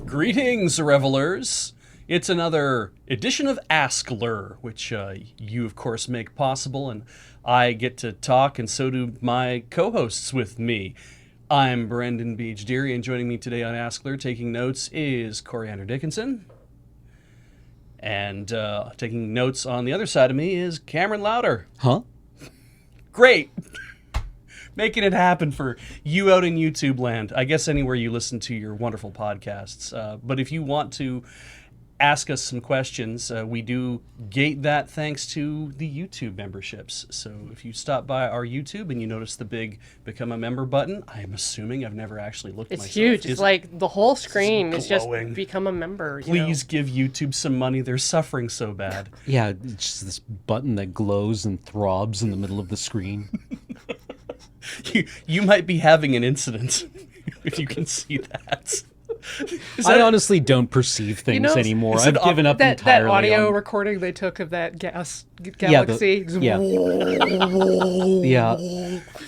Greetings, revelers! It's another edition of AskLRR, which you, of course, make possible, and I get to talk, and so do my co-hosts with me. I'm Brendan Beej, and joining me today on AskLRR, taking notes, is Coriander Dickinson. And taking notes on the other side of me is Cameron Louder. Huh? Great! Making it happen for you out in YouTube land. I guess anywhere you listen to your wonderful podcasts. But if you want to ask us some questions, we do gate that thanks to the YouTube memberships. So if you stop by our YouTube and you notice the big Become a Member button, I am assuming, I've never actually looked myself. It's huge. It's like the whole screen is just glowing. Become a Member. Please give YouTube some money. They're suffering so bad. Yeah, it's just this button that glows and throbs in the middle of the screen. You might be having an incident if you can see that. I honestly don't perceve things anymore. I've given up that entirely. That audio on... recording they took of that galaxy. Yeah.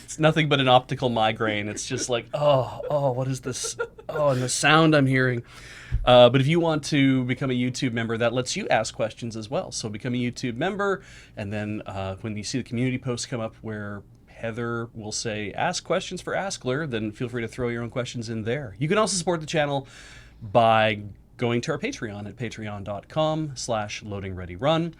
It's nothing but an optical migraine. It's just like, oh, what is this? Oh, and the sound I'm hearing. But if you want to become a YouTube member, that lets you ask questions as well. So become a YouTube member, and then when you see the community posts come up where Heather will say, ask questions for AskLRR, then feel free to throw your own questions in there. You can also support the channel by going to our Patreon at patreon.com/LoadingReadyRun,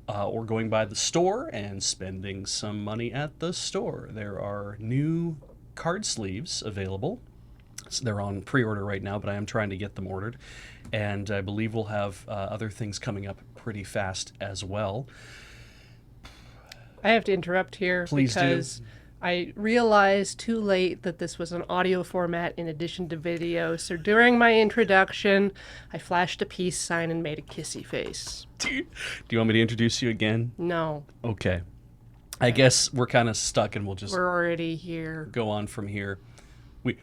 or going by the store and spending some money at the store. There are new card sleeves available. So they're on pre-order right now, but I am trying to get them ordered. And I believe we'll have other things coming up pretty fast as well. I have to interrupt here because I realized too late that this was an audio format in addition to video. So during my introduction, I flashed a peace sign and made a kissy face. Do you want me to introduce you again? No. Okay. I guess we're kind of stuck and we're already here. Go on from here.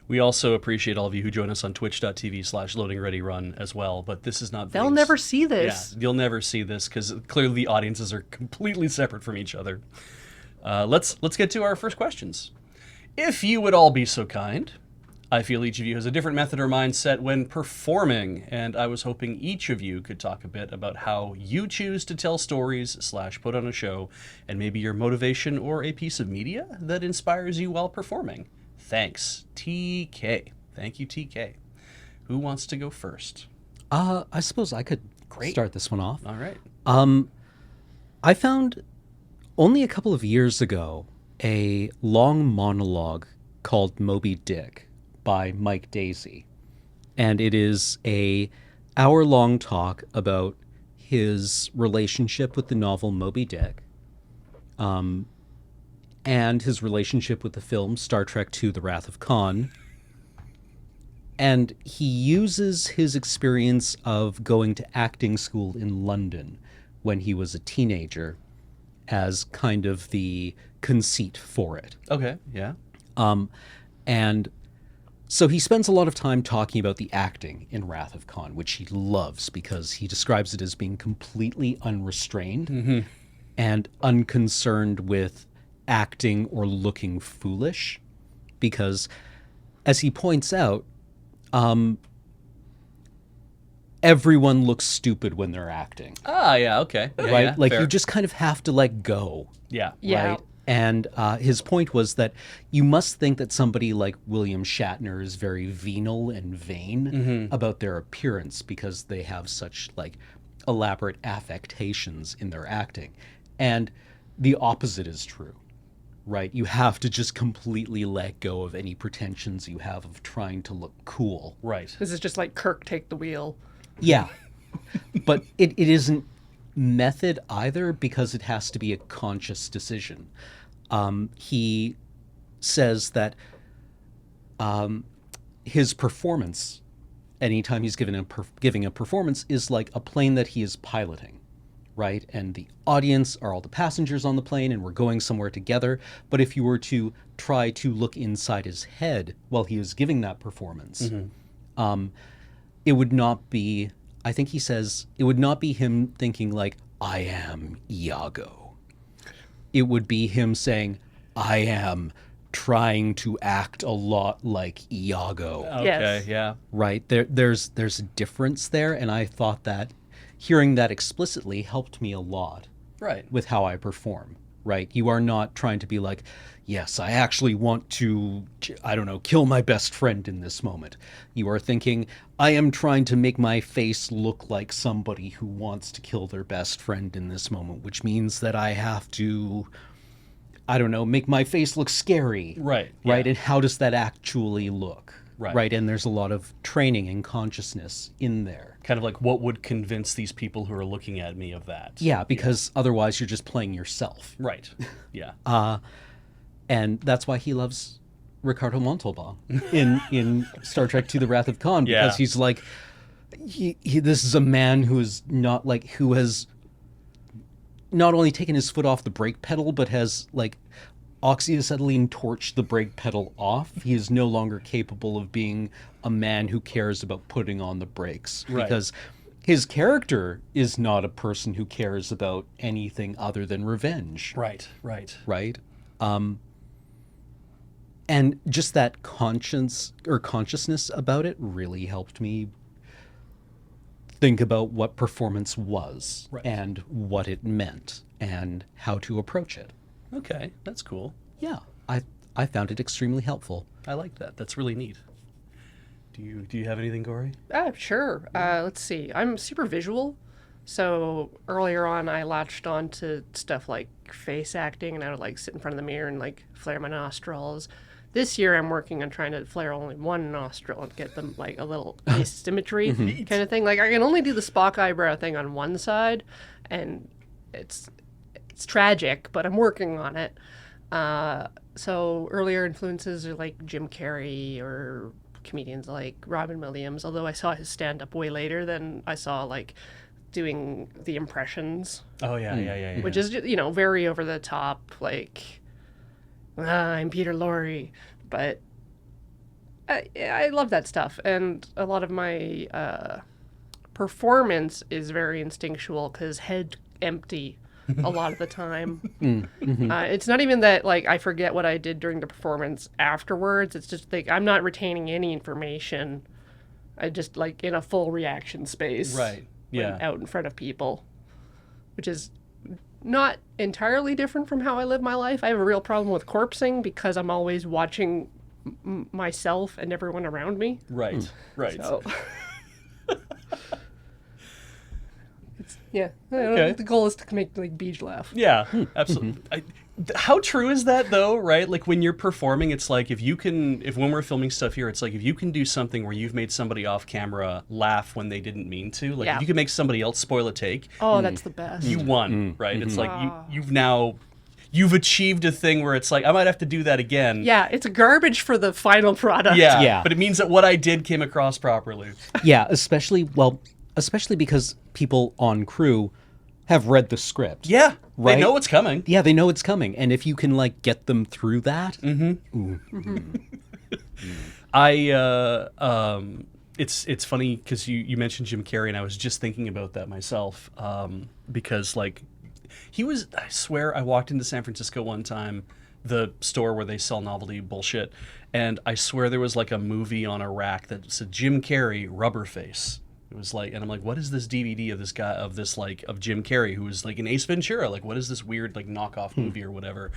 We also appreciate all of you who join us on twitch.tv/LoadingReadyRun as well, but this is not... They'll never see this. Yeah, you'll never see this because clearly the audiences are completely separate from each other. Let's get to our first questions. If you would all be so kind, I feel each of you has a different method or mindset when performing, and I was hoping each of you could talk a bit about how you choose to tell stories / put on a show, and maybe your motivation or a piece of media that inspires you while performing. Thanks, TK. Thank you, TK. Who wants to go first? I suppose I could start this one off. All right. I found only a couple of years ago a long monologue called Moby Dick by Mike Daisey. And it is a hour-long talk about his relationship with the novel Moby Dick. And his relationship with the film Star Trek II: The Wrath of Khan. And he uses his experience of going to acting school in London when he was a teenager as kind of the conceit for it. Okay, yeah. And so he spends a lot of time talking about the acting in Wrath of Khan, which he loves because he describes it as being completely unrestrained and unconcerned with acting or looking foolish, because as he points out, everyone looks stupid when they're acting. Yeah, okay. Yeah, right? yeah, like fair. you just kind of have to let go. Yeah. Yeah. Right? And his point was that you must think that somebody like William Shatner is very venal and vain about their appearance because they have such like elaborate affectations in their acting. And the opposite is true. Right? You have to just completely let go of any pretensions you have of trying to look cool. Right. This is just like Kirk take the wheel. Yeah. But it isn't method either because it has to be a conscious decision. He says that his performance, anytime he's giving a performance, is like a plane that he is piloting. Right? And the audience are all the passengers on the plane and we're going somewhere together. But if you were to try to look inside his head while he was giving that performance, it would not be, I think he says, it would not be him thinking like, I am Iago. it would be him saying, I am trying to act a lot like Iago. Okay, Yes. yeah. Right? There's a difference there, and I thought that hearing that explicitly helped me a lot Right. with how I perform. Right? You are not trying to be like, yes, I actually want to, I don't know, kill my best friend in this moment. You are thinking, I am trying to make my face look like somebody who wants to kill their best friend in this moment, which means that I have to, I don't know, make my face look scary. Right, Right? yeah. And how does that actually look? Right. Right? And there's a lot of training and consciousness in there. Kind of like what would convince these people who are looking at me of that. Yeah, because otherwise you're just playing yourself. Right. Yeah. And that's why he loves Ricardo Montalban in Star Trek II: The Wrath of Khan, because Yeah. he's like, this is a man who is not like, who has not only taken his foot off the brake pedal, but has like oxyacetylene torched the brake pedal off. He is no longer capable of being a man who cares about putting on the brakes, Right. because his character is not a person who cares about anything other than revenge. Right. Right. Right? And just that consciousness about it really helped me think about what performance was Right. and what it meant and how to approach it. Okay, that's cool. Yeah, I found it extremely helpful. I like that. That's really neat. Do you have anything, Corey? Sure. Let's see. I'm super visual. So earlier on, I latched on to stuff like face acting, and I would like sit in front of the mirror and like flare my nostrils. This year, I'm working on trying to flare only one nostril and get them like a little asymmetry kind of thing. Like I can only do the Spock eyebrow thing on one side, and it's tragic, but I'm working on it. So earlier influences are like Jim Carrey or comedians like Robin Williams, although I saw his stand-up way later than I saw like doing the impressions, Oh yeah, yeah. which is, you know, very over the top, like, I'm Peter Lorre, but I love that stuff. And a lot of my performance is very instinctual because head empty a lot of the time. It's not even that like I forget what I did during the performance afterwards. It's just like I'm not retaining any information. I just like in a full reaction space. Right. when Yeah. out in front of people, which is not entirely different from how I live my life. I have a real problem with corpsing because I'm always watching myself and everyone around me. Right. Right. So, yeah. Okay. The goal is to make like Beej laugh. Yeah, absolutely. How true is that though, right? Like when you're performing, it's like if when we're filming stuff here, it's like if you can do something where you've made somebody off camera laugh when they didn't mean to, like Yeah. if you can make somebody else spoil a take, Oh, that's the best. you won, right? It's like you've achieved a thing where it's like I might have to do that again. Yeah, it's garbage for the final product. Yeah, Yeah. but it means that what I did came across properly. Yeah, especially because people on crew have read the script. Yeah, Right? they know what's coming. Yeah, they know it's coming, and if you can like get them through that, It's funny because you mentioned Jim Carrey, and I was just thinking about that myself because like I swear I walked into San Francisco one time, the store where they sell novelty bullshit, and I swear there was like a movie on a rack that said Jim Carrey Rubberface. It was like, and I'm like, what is this DVD of this guy, of Jim Carrey, who was like in Ace Ventura? Like, what is this weird, like, knockoff movie or whatever?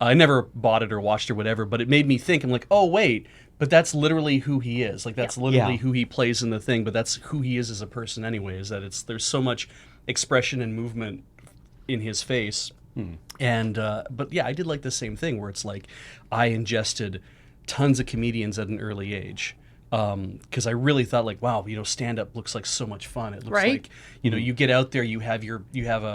I never bought it or watched it or whatever, but it made me think, I'm like, oh, wait, but that's literally who he is. Like, that's literally Yeah. who he plays in the thing, but that's who he is as a person anyway, is that there's so much expression and movement in his face. And, but yeah, I did like the same thing where it's like, I ingested tons of comedians at an early age. Because I really thought like, wow, stand-up looks like so much fun. It looks Right? like, you get out there, you have a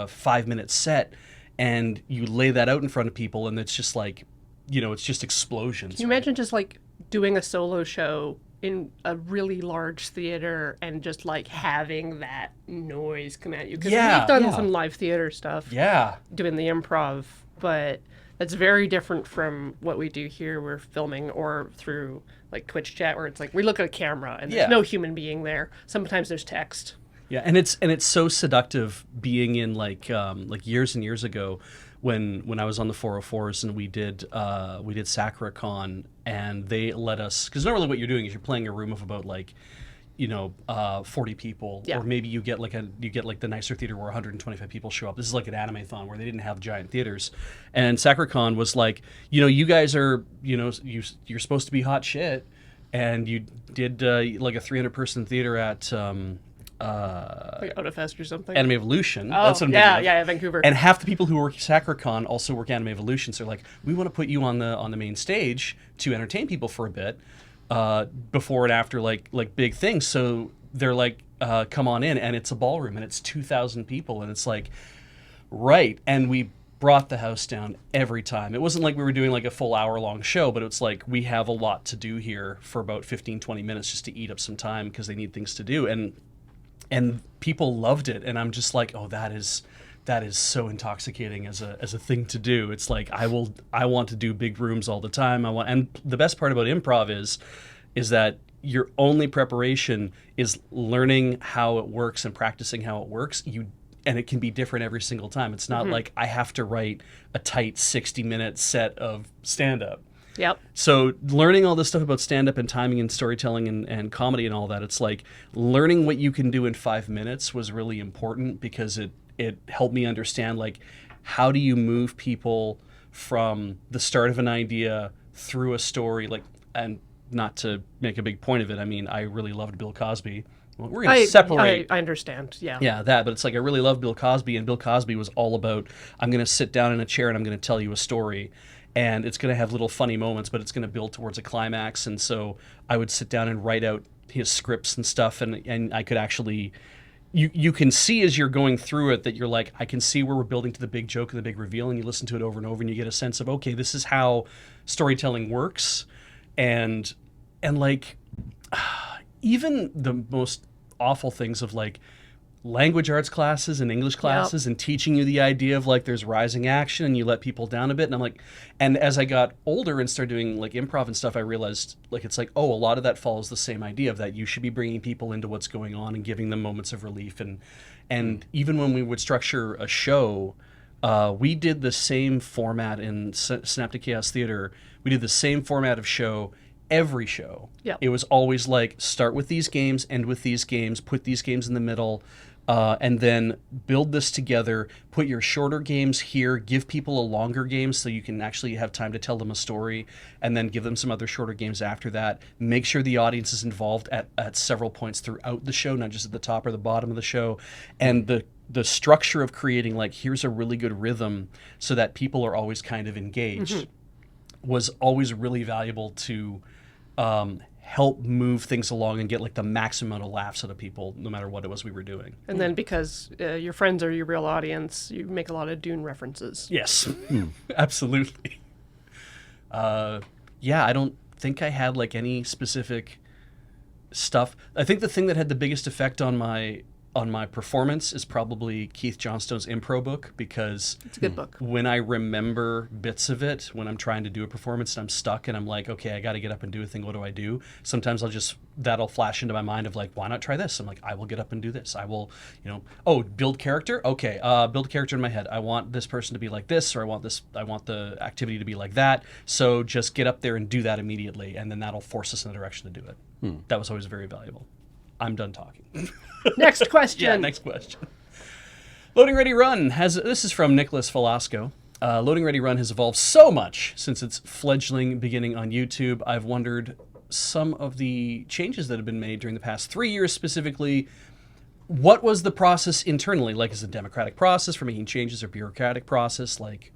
5-minute set, and you lay that out in front of people, and it's just like, it's just explosions. Can you imagine just like doing a solo show in a really large theater and just like having that noise come at you? Because Yeah. we've done Yeah. some live theater stuff. Yeah. Doing the improv, but that's very different from what we do here. We're filming or through like Twitch chat where it's like we look at a camera and there's Yeah. no human being there. Sometimes there's text. Yeah, and it's so seductive being in like years and years ago when I was on the 404s and we did SacraCon, and they let us, because normally what you're doing is you're playing a room of about like 40 people, Yeah. or maybe you get like the nicer theater where 125 people show up. This is like an anime-thon where they didn't have giant theaters, and SacraCon was like, you guys are, you're supposed to be hot shit, and you did like a 300-person theater at Like Otafest or something. Anime Evolution. Oh, That's what I'm yeah, thinking of. yeah, Vancouver. And half the people who work SacraCon also work Anime Evolution. So they're like, we want to put you on the main stage to entertain people for a bit, before and after like big things. So they're like, come on in, and it's a ballroom, and it's 2,000 people, and it's like, right. And we brought the house down every time. It wasn't like we were doing like a full hour-long show, but it's like we have a lot to do here for about 15-20 minutes just to eat up some time because they need things to do. And people loved it, and I'm just like, oh, that is so intoxicating as a thing to do. It's like I want to do big rooms all the time. And the best part about improv is that your only preparation is learning how it works and practicing how it works. And it can be different every single time. It's not like I have to write a tight 60-minute set of stand-up. Yep. So learning all this stuff about stand-up and timing and storytelling and comedy and all that, it's like learning what you can do in 5 minutes was really important, because it helped me understand, like, how do you move people from the start of an idea through a story, like, and not to make a big point of it, I mean, I really loved Bill Cosby. Well, we're going to separate. I understand, yeah. Yeah, that, but it's like I really love Bill Cosby, and Bill Cosby was all about, I'm going to sit down in a chair and I'm going to tell you a story. And it's going to have little funny moments, but it's going to build towards a climax. And so I would sit down and write out his scripts and stuff, and I could actually, you can see as you're going through it that you're like, I can see where we're building to the big joke and the big reveal, and you listen to it over and over, and you get a sense of, okay, this is how storytelling works. And like, even the most awful things of like language arts classes and English classes, and teaching you the idea of like there's rising action and you let people down a bit. And I'm like, and as I got older and started doing like improv and stuff, I realized like it's like, oh, a lot of that follows the same idea of that you should be bringing people into what's going on and giving them moments of relief. And even when we would structure a show, we did the same format in Synaptic Chaos Theater. We did the same format of show every show. Yep. It was always like, start with these games, end with these games, put these games in the middle, and then build this together, put your shorter games here, give people a longer game so you can actually have time to tell them a story, and then give them some other shorter games after that. Make sure the audience is involved at several points throughout the show, not just at the top or the bottom of the show. And the structure of creating, like, here's a really good rhythm so that people are always kind of engaged, was always really valuable to help move things along and get like the maximum amount of laughs out of people, no matter what it was we were doing. And then because your friends are your real audience, you make a lot of Dune references. Yes, absolutely. Yeah, I don't think I had like any specific stuff. I think the thing that had the biggest effect on my performance is probably Keith Johnstone's Impro book, because It's a good book. when I remember bits of it, when I'm trying to do a performance and I'm stuck and I'm like, okay, I got to get up and do a thing. What do I do? Sometimes that'll flash into my mind of like, why not try this? I'm like, I will get up and do this. I will, build character. Okay. Build character in my head. I want this person to be like this, or I want the activity to be like that. So just get up there and do that immediately. And then that'll force us in the direction to do it. That was always very valuable. I'm done talking. Next question. Yeah, next question. Loading Ready Run this is from Nicholas Velasco. Loading Ready Run has evolved so much since its fledgling beginning on YouTube. I've wondered some of the changes that have been made during the past 3 years specifically. What was the process internally? Like, is it a democratic process for making changes, or bureaucratic process like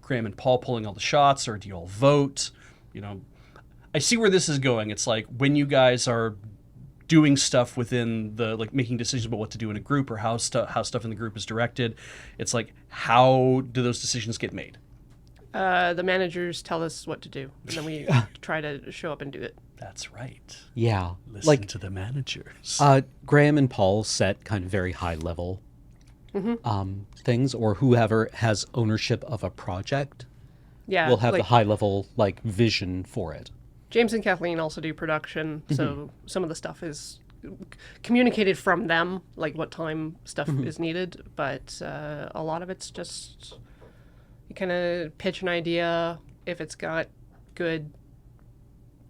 Graham and Paul pulling all the shots, or do you all vote? I see where this is going. It's like when you guys are doing stuff within the, like, making decisions about what to do in a group, or how stuff in the group is directed. It's like, how do those decisions get made? The managers tell us what to do, and then we try to show up and do it. That's right. Yeah. Listen to the managers. Graham and Paul set kind of very high level things, or whoever has ownership of a project will have the high level vision for it. James and Kathleen also do production, so some of the stuff is communicated from them, like what time stuff is needed. But a lot of it's just you kind of pitch an idea. If it's got good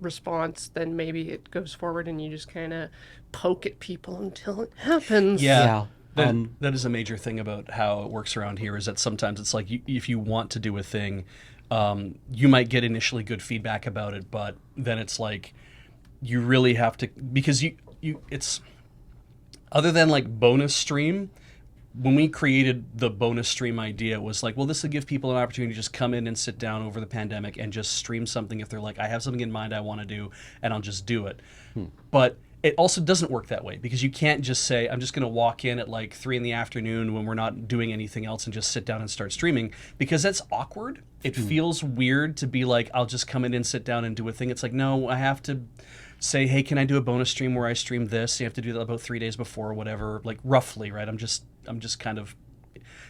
response, then maybe it goes forward, and you just kind of poke at people until it happens. Yeah. That is a major thing about how it works around here, is that sometimes it's like if you want to do a thing, you might get initially good feedback about it, but then it's like you really have to, because it's other than like bonus stream. When we created the bonus stream idea, it was like, well, this will give people an opportunity to just come in and sit down over the pandemic and just stream something if they're like, I have something in mind I want to do, and I'll just do it. But it also doesn't work that way, because you can't just say, I'm just going to walk in at like 3 p.m. when we're not doing anything else and just sit down and start streaming, because that's awkward. It feels weird to be like, I'll just come in and sit down and do a thing. It's like, no, I have to say, hey, can I do a bonus stream where I stream this? You have to do that about 3 days before or whatever, like roughly, right? I'm just kind of,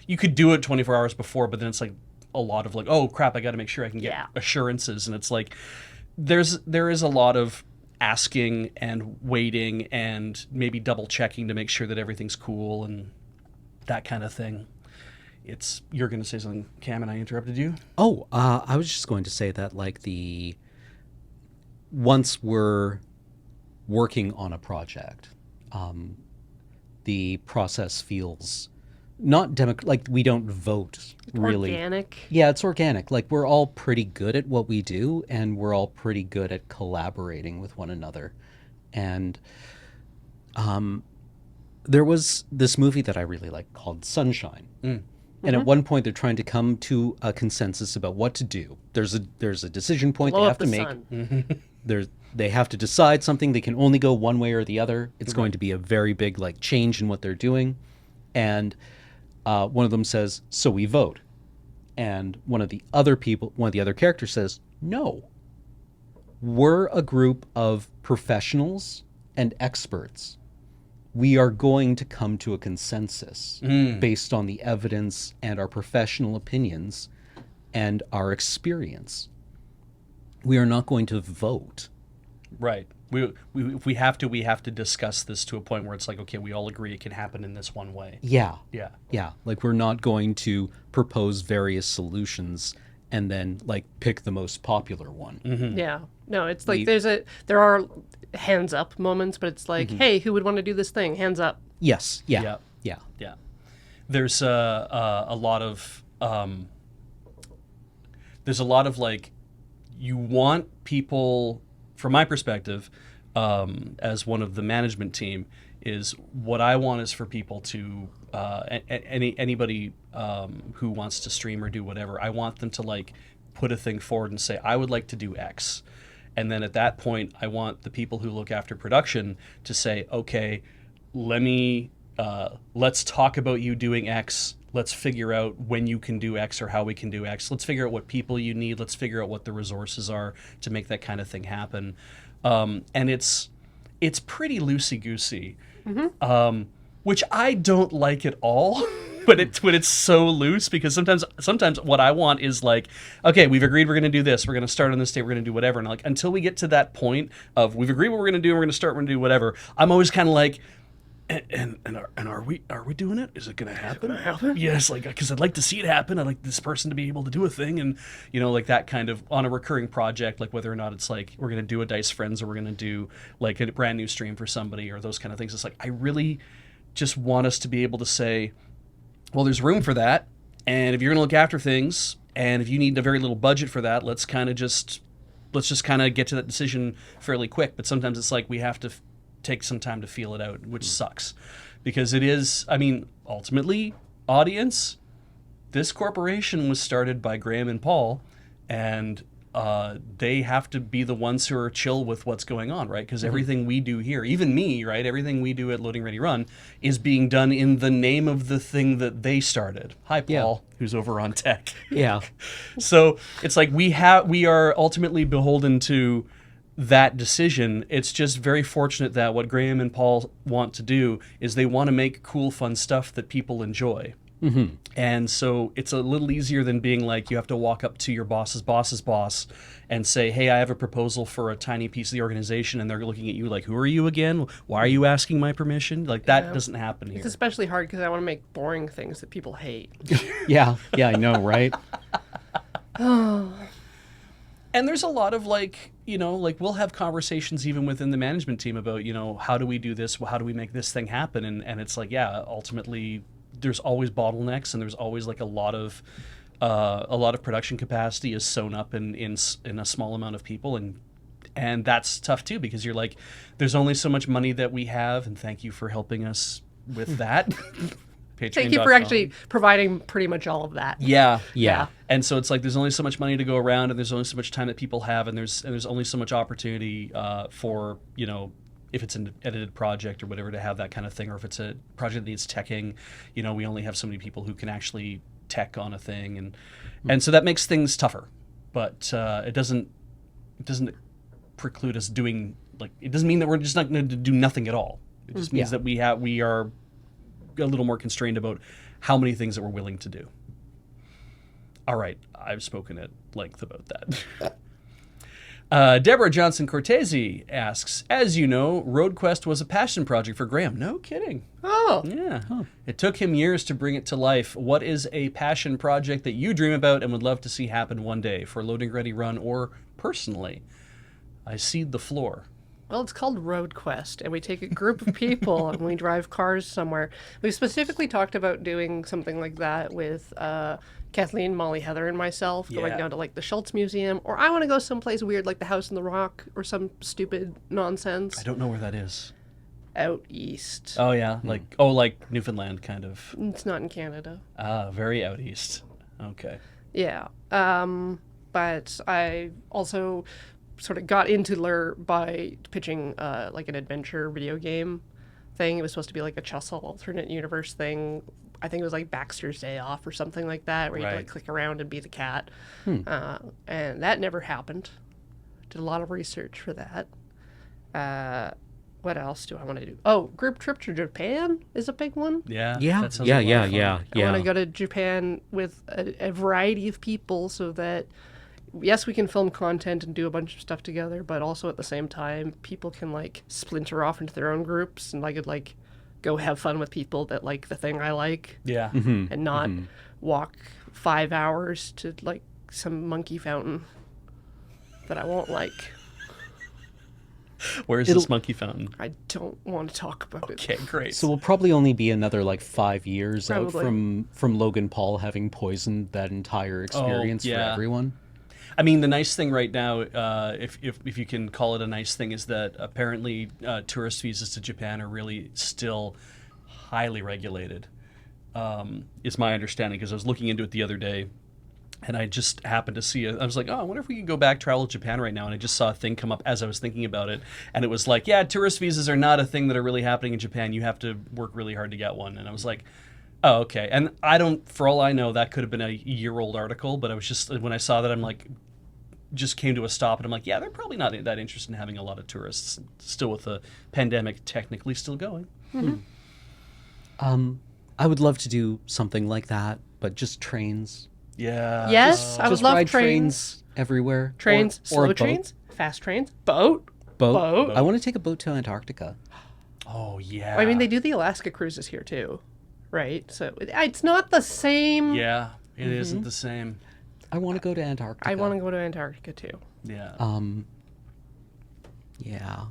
you could do it 24 hours before, but then it's like a lot of like, oh crap, I got to make sure I can get assurances. And it's like, there is a lot of asking and waiting and maybe double checking to make sure that everything's cool and that kind of thing. You're going to say something, Cam, and I interrupted you? Oh, I was just going to say that like once we're working on a project, the process feels not like we don't vote really. Organic. Yeah, it's organic. Like we're all pretty good at what we do, and we're all pretty good at collaborating with one another. And there was this movie that I really like called Sunshine. And at one point they're trying to come to a consensus about what to do. There's a decision point Blow they up have to the make. They have to decide something. They can only go one way or the other. It's going to be a very big like change in what they're doing. And one of them says, so we vote. And one of the other characters says, no. We're a group of professionals and experts. We are going to come to a consensus based on the evidence and our professional opinions and our experience. We are not going to vote. Right. If we have to discuss this to a point where it's like, okay, we all agree it can happen in this one way. Yeah. Yeah. Yeah. Like we're not going to propose various solutions and then like pick the most popular one. Yeah. No, it's like there are hands up moments, but it's like, hey, who would want to do this thing? Hands up. Yes. Yeah. Yeah. Yeah. Yeah. There's a lot of like, you want people, from my perspective, as one of the management team, is what I want is for people to anybody who wants to stream or do whatever, I want them to like put a thing forward and say, I would like to do X. And then at that point, I want the people who look after production to say, okay, let's talk about you doing X. Let's figure out when you can do X or how we can do X. Let's figure out what people you need. Let's figure out what the resources are to make that kind of thing happen. And it's pretty loosey-goosey, which I don't like at all. But it's so loose, because sometimes what I want is like, okay, we've agreed we're going to do this. We're going to start on this day. We're going to do whatever. And like, until we get to that point of we've agreed what we're going to do, we're going to start, we're going to do whatever, I'm always kind of like, and are we doing it? Is it going to happen? Yes, like, because I'd like to see it happen. I'd like this person to be able to do a thing, and like that kind of on a recurring project, like whether or not it's like we're going to do a Dice Friends or we're going to do like a brand new stream for somebody or those kind of things. It's like I really just want us to be able to say, well, there's room for that, and if you're going to look after things, and if you need a very little budget for that, let's just kind of get to that decision fairly quick. But sometimes it's like we have to take some time to feel it out, which sucks, because it is, I mean, ultimately, audience, this corporation was started by Graham and Paul, and they have to be the ones who are chill with what's going on, right? Because everything we do here, even me, right, everything we do at Loading Ready Run is being done in the name of the thing that they started. Hi, Paul, who's over on tech. Yeah. So it's like we are ultimately beholden to that decision. It's just very fortunate that what Graham and Paul want to do is they want to make cool, fun stuff that people enjoy. And so it's a little easier than being like you have to walk up to your boss's boss and say, hey, I have a proposal for a tiny piece of the organization, and they're looking at you like, who are you again? Why are you asking my permission? Like that doesn't happen here. It's especially hard because I want to make boring things that people hate. Yeah, I know, right? And there's a lot of like, we'll have conversations even within the management team about, how do we do this? How do we make this thing happen? And it's like, ultimately there's always bottlenecks, and there's always like a lot of production capacity is sewn up in a small amount of people. And that's tough too, because you're like, there's only so much money that we have. And thank you for helping us with that. Thank you for actually providing pretty much all of that. Yeah. And so it's like there's only so much money to go around, and there's only so much time that people have, and there's only so much opportunity for, if it's an edited project or whatever, to have that kind of thing, or if it's a project that needs teching, we only have so many people who can actually tech on a thing, and so that makes things tougher. But it doesn't preclude us doing, like, it doesn't mean that we're just not going to do nothing at all. It just means that we are a little more constrained about how many things that we're willing to do. All right, I've spoken at length about that. Deborah Johnson Cortese asks, as you know, RoadQuest was a passion project for Graham. No kidding. Oh. Yeah. Huh. It took him years to bring it to life. What is a passion project that you dream about and would love to see happen one day for Loading Ready Run or personally? I cede the floor. Well, it's called RoadQuest, and we take a group of people and we drive cars somewhere. We specifically talked about doing something like that with Kathleen, Molly, Heather, and myself, going down to like the Schultz Museum, or I want to go someplace weird like the House in the Rock or some stupid nonsense. I don't know where that is. Out east. Oh yeah, like Newfoundland kind of. It's not in Canada. Very out east. Okay. Yeah. But I also sort of got into LRR by pitching like an adventure video game thing. It was supposed to be like a Chessel alternate universe thing. I think it was like Baxter's Day Off or something like that, where you could like click around and be the cat. And that never happened. Did a lot of research for that. What else do I want to do? Oh, group trip to Japan is a big one. Yeah. I want to go to Japan with a variety of people so that, yes, we can film content and do a bunch of stuff together, but also at the same time, people can like splinter off into their own groups, and I could like go have fun with people that like the thing I like. Yeah. And not walk 5 hours to like some monkey fountain that I won't like. Where's this monkey fountain? I don't want to talk about it. Okay, great. So we'll probably only be another like 5 years out from Logan Paul having poisoned that entire experience for everyone. I mean, the nice thing right now, if you can call it a nice thing, is that apparently tourist visas to Japan are really still highly regulated, is my understanding, because I was looking into it the other day, and I just happened to see it. I was like, oh, I wonder if we could go back travel to Japan right now, and I just saw a thing come up as I was thinking about it, and it was like, yeah, tourist visas are not a thing that are really happening in Japan. You have to work really hard to get one. And I was like, oh, okay. And I don't, for all I know, that could have been a year-old article, but I was just, when I saw that, I'm like, just came to a stop, and I'm like, yeah, they're probably not that interested in having a lot of tourists, still with the pandemic technically still going. I would love to do something like that, but just trains. Yeah. Yes, I would Just love ride trains. everywhere. Trains, or slow a boat. trains, fast trains, boat. I want to take a boat to Antarctica. Oh, yeah. I mean, they do the Alaska cruises here too, right? So it's not the same. Yeah, it isn't the same. I want to go to Antarctica. I want to go to Antarctica too. Yeah. Yeah.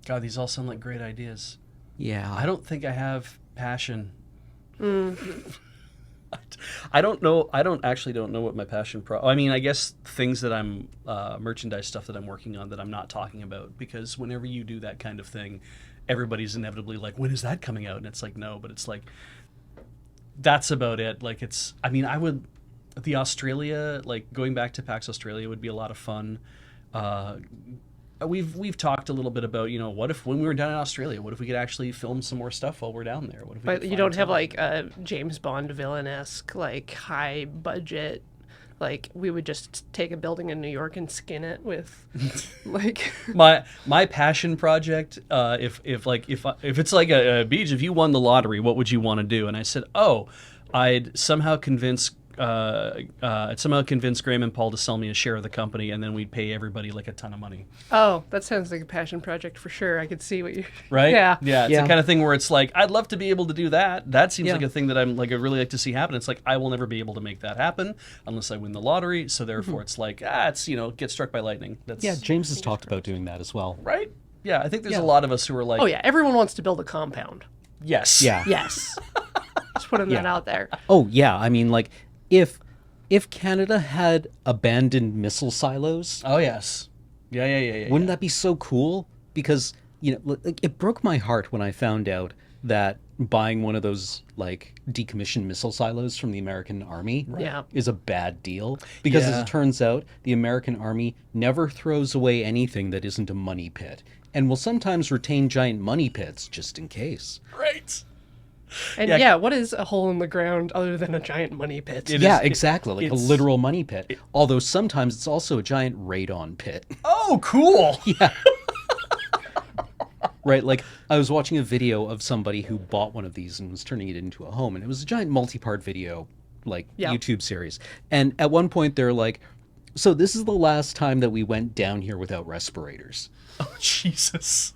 God, these all sound like great ideas. Yeah. I don't think I have passion. I don't know. I don't know what my passion I mean, I guess things that I'm merchandise stuff that I'm working on that I'm not talking about, because whenever you do that kind of thing, everybody's inevitably like, when is that coming out? And it's like, no, but it's like, that's about it. Like, it's, I mean, the Australia, like going back to PAX Australia would be a lot of fun. We've talked a little bit about, what if when we were down in Australia, what if we could actually film some more stuff while we're down there? What if we But could you don't find have time? like a James Bond villain-esque, like high budget like we would just take a building in New York and skin it with like My passion project, if it's like a Beej, if you won the lottery, what would you want to do? And I said, I'd somehow convince Graham and Paul to sell me a share of the company, and then we'd pay everybody like a ton of money. Oh, that sounds like a passion project for sure. I could see what you Right? Yeah. Yeah. It's the kind of thing where it's like, I'd love to be able to do that. That seems Yeah. like a thing that I'm like, I really like to see happen. It's like, I will never be able to make that happen unless I win the lottery. So therefore it's like, it's, get struck by lightning. That's Yeah, James has talked about doing that as well. right. Yeah. I think there's Yeah. a lot of us who are like, Oh yeah, everyone wants to build a compound. yes. Yeah. Yes. Just putting that out there. Oh yeah, I mean, like if Canada had abandoned missile silos, Oh yes. Yeah. wouldn't that be so cool? Because like, it broke my heart when I found out that buying one of those like decommissioned missile silos from the American Army Yeah. is a bad deal. Because as Yeah. it turns out, the American Army never throws away anything that isn't a money pit, and will sometimes retain giant money pits just in case. Right. And Yeah. what is a hole in the ground other than a giant money pit? It Yeah, is- exactly, like a it's- literal money pit. Although sometimes it's also a giant radon pit. Oh, cool. Right, like I was watching a video of somebody who bought one of these and was turning it into a home, and it was a giant multi-part video, like Yeah. YouTube series. And at one point they're like, so this is the last time that we went down here without respirators. Oh, Jesus.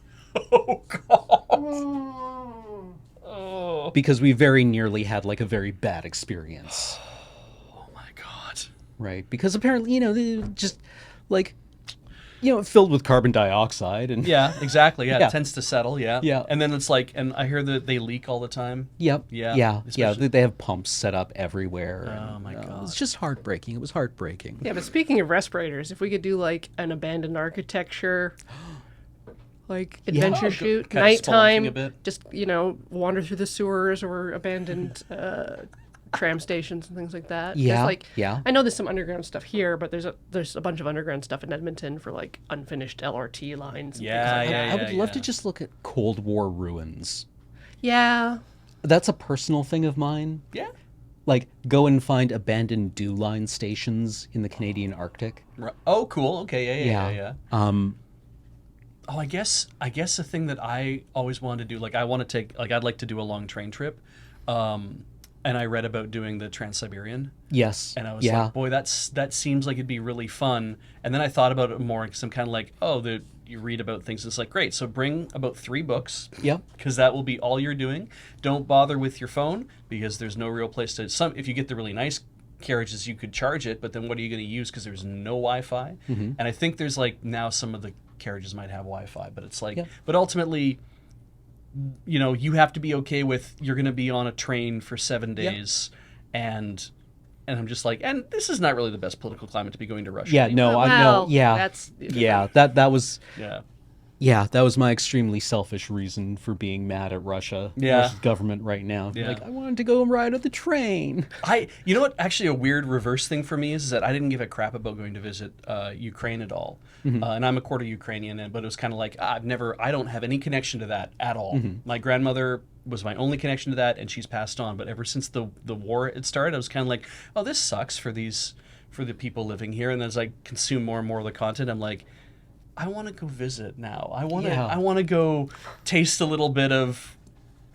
Oh, God. Oh. Because we very nearly had like a very bad experience. Oh, my God. Right? Because apparently, they just like, filled with carbon dioxide and Yeah, exactly. Yeah, Yeah. it tends to settle. Yeah. Yeah. And then it's like, and I hear that they leak all the time. Yep. Yeah, Yeah. especially- They have pumps set up everywhere. Oh, my God. It's just heartbreaking. It was heartbreaking. Yeah, but speaking of respirators, if we could do like an abandoned architecture, like adventure Oh, shoot, kind of spelunking a nighttime, bit. just wander through the sewers or abandoned tram stations and things like that. 'Cause, Yeah, like, yeah. I know there's some underground stuff here, but there's a bunch of underground stuff in Edmonton for like unfinished LRT lines. And Yeah, things like yeah, I would love yeah. to just look at Cold War ruins. Yeah. That's a personal thing of mine. Yeah. Like, go and find abandoned dew line stations in the Canadian Arctic. Oh, cool. Okay. Yeah. Um, Oh, I guess the thing that I always wanted to do, like I want to take, like I'd like to do a long train trip, and I read about doing the Trans-Siberian, yes. and I was yeah. like, boy, that seems like it'd be really fun. And then I thought about it more because I'm kind of like, you read about things. It's like, great, so bring about 3 books, Yep. because that will be all you're doing. Don't bother with your phone because there's no real place to. If you get the really nice carriages, you could charge it, but then what are you going to use because there's no Wi-Fi? Mm-hmm. And I think there's like now some of the carriages might have Wi-Fi, but it's like, Yeah. but ultimately, you have to be okay with you're going to be on a train for 7 days, and I'm just like, and this is not really the best political climate to be going to Russia. Yeah, anymore. no, I Well, know. Yeah. that's- yeah, that was Yeah. yeah, that was my extremely selfish reason for being mad at Russia. Yeah. Russia's government right now. Yeah. Like, I wanted to go and ride on the train. You know what? Actually, a weird reverse thing for me is that I didn't give a crap about going to visit Ukraine at all, and I'm a quarter Ukrainian. But it was kind of like I don't have any connection to that at all. My grandmother was my only connection to that, and she's passed on. But ever since the war had started, I was kind of like, oh, this sucks for the people living here. And as I consume more and more of the content, I'm like, I want to go visit now. I want to go taste a little bit of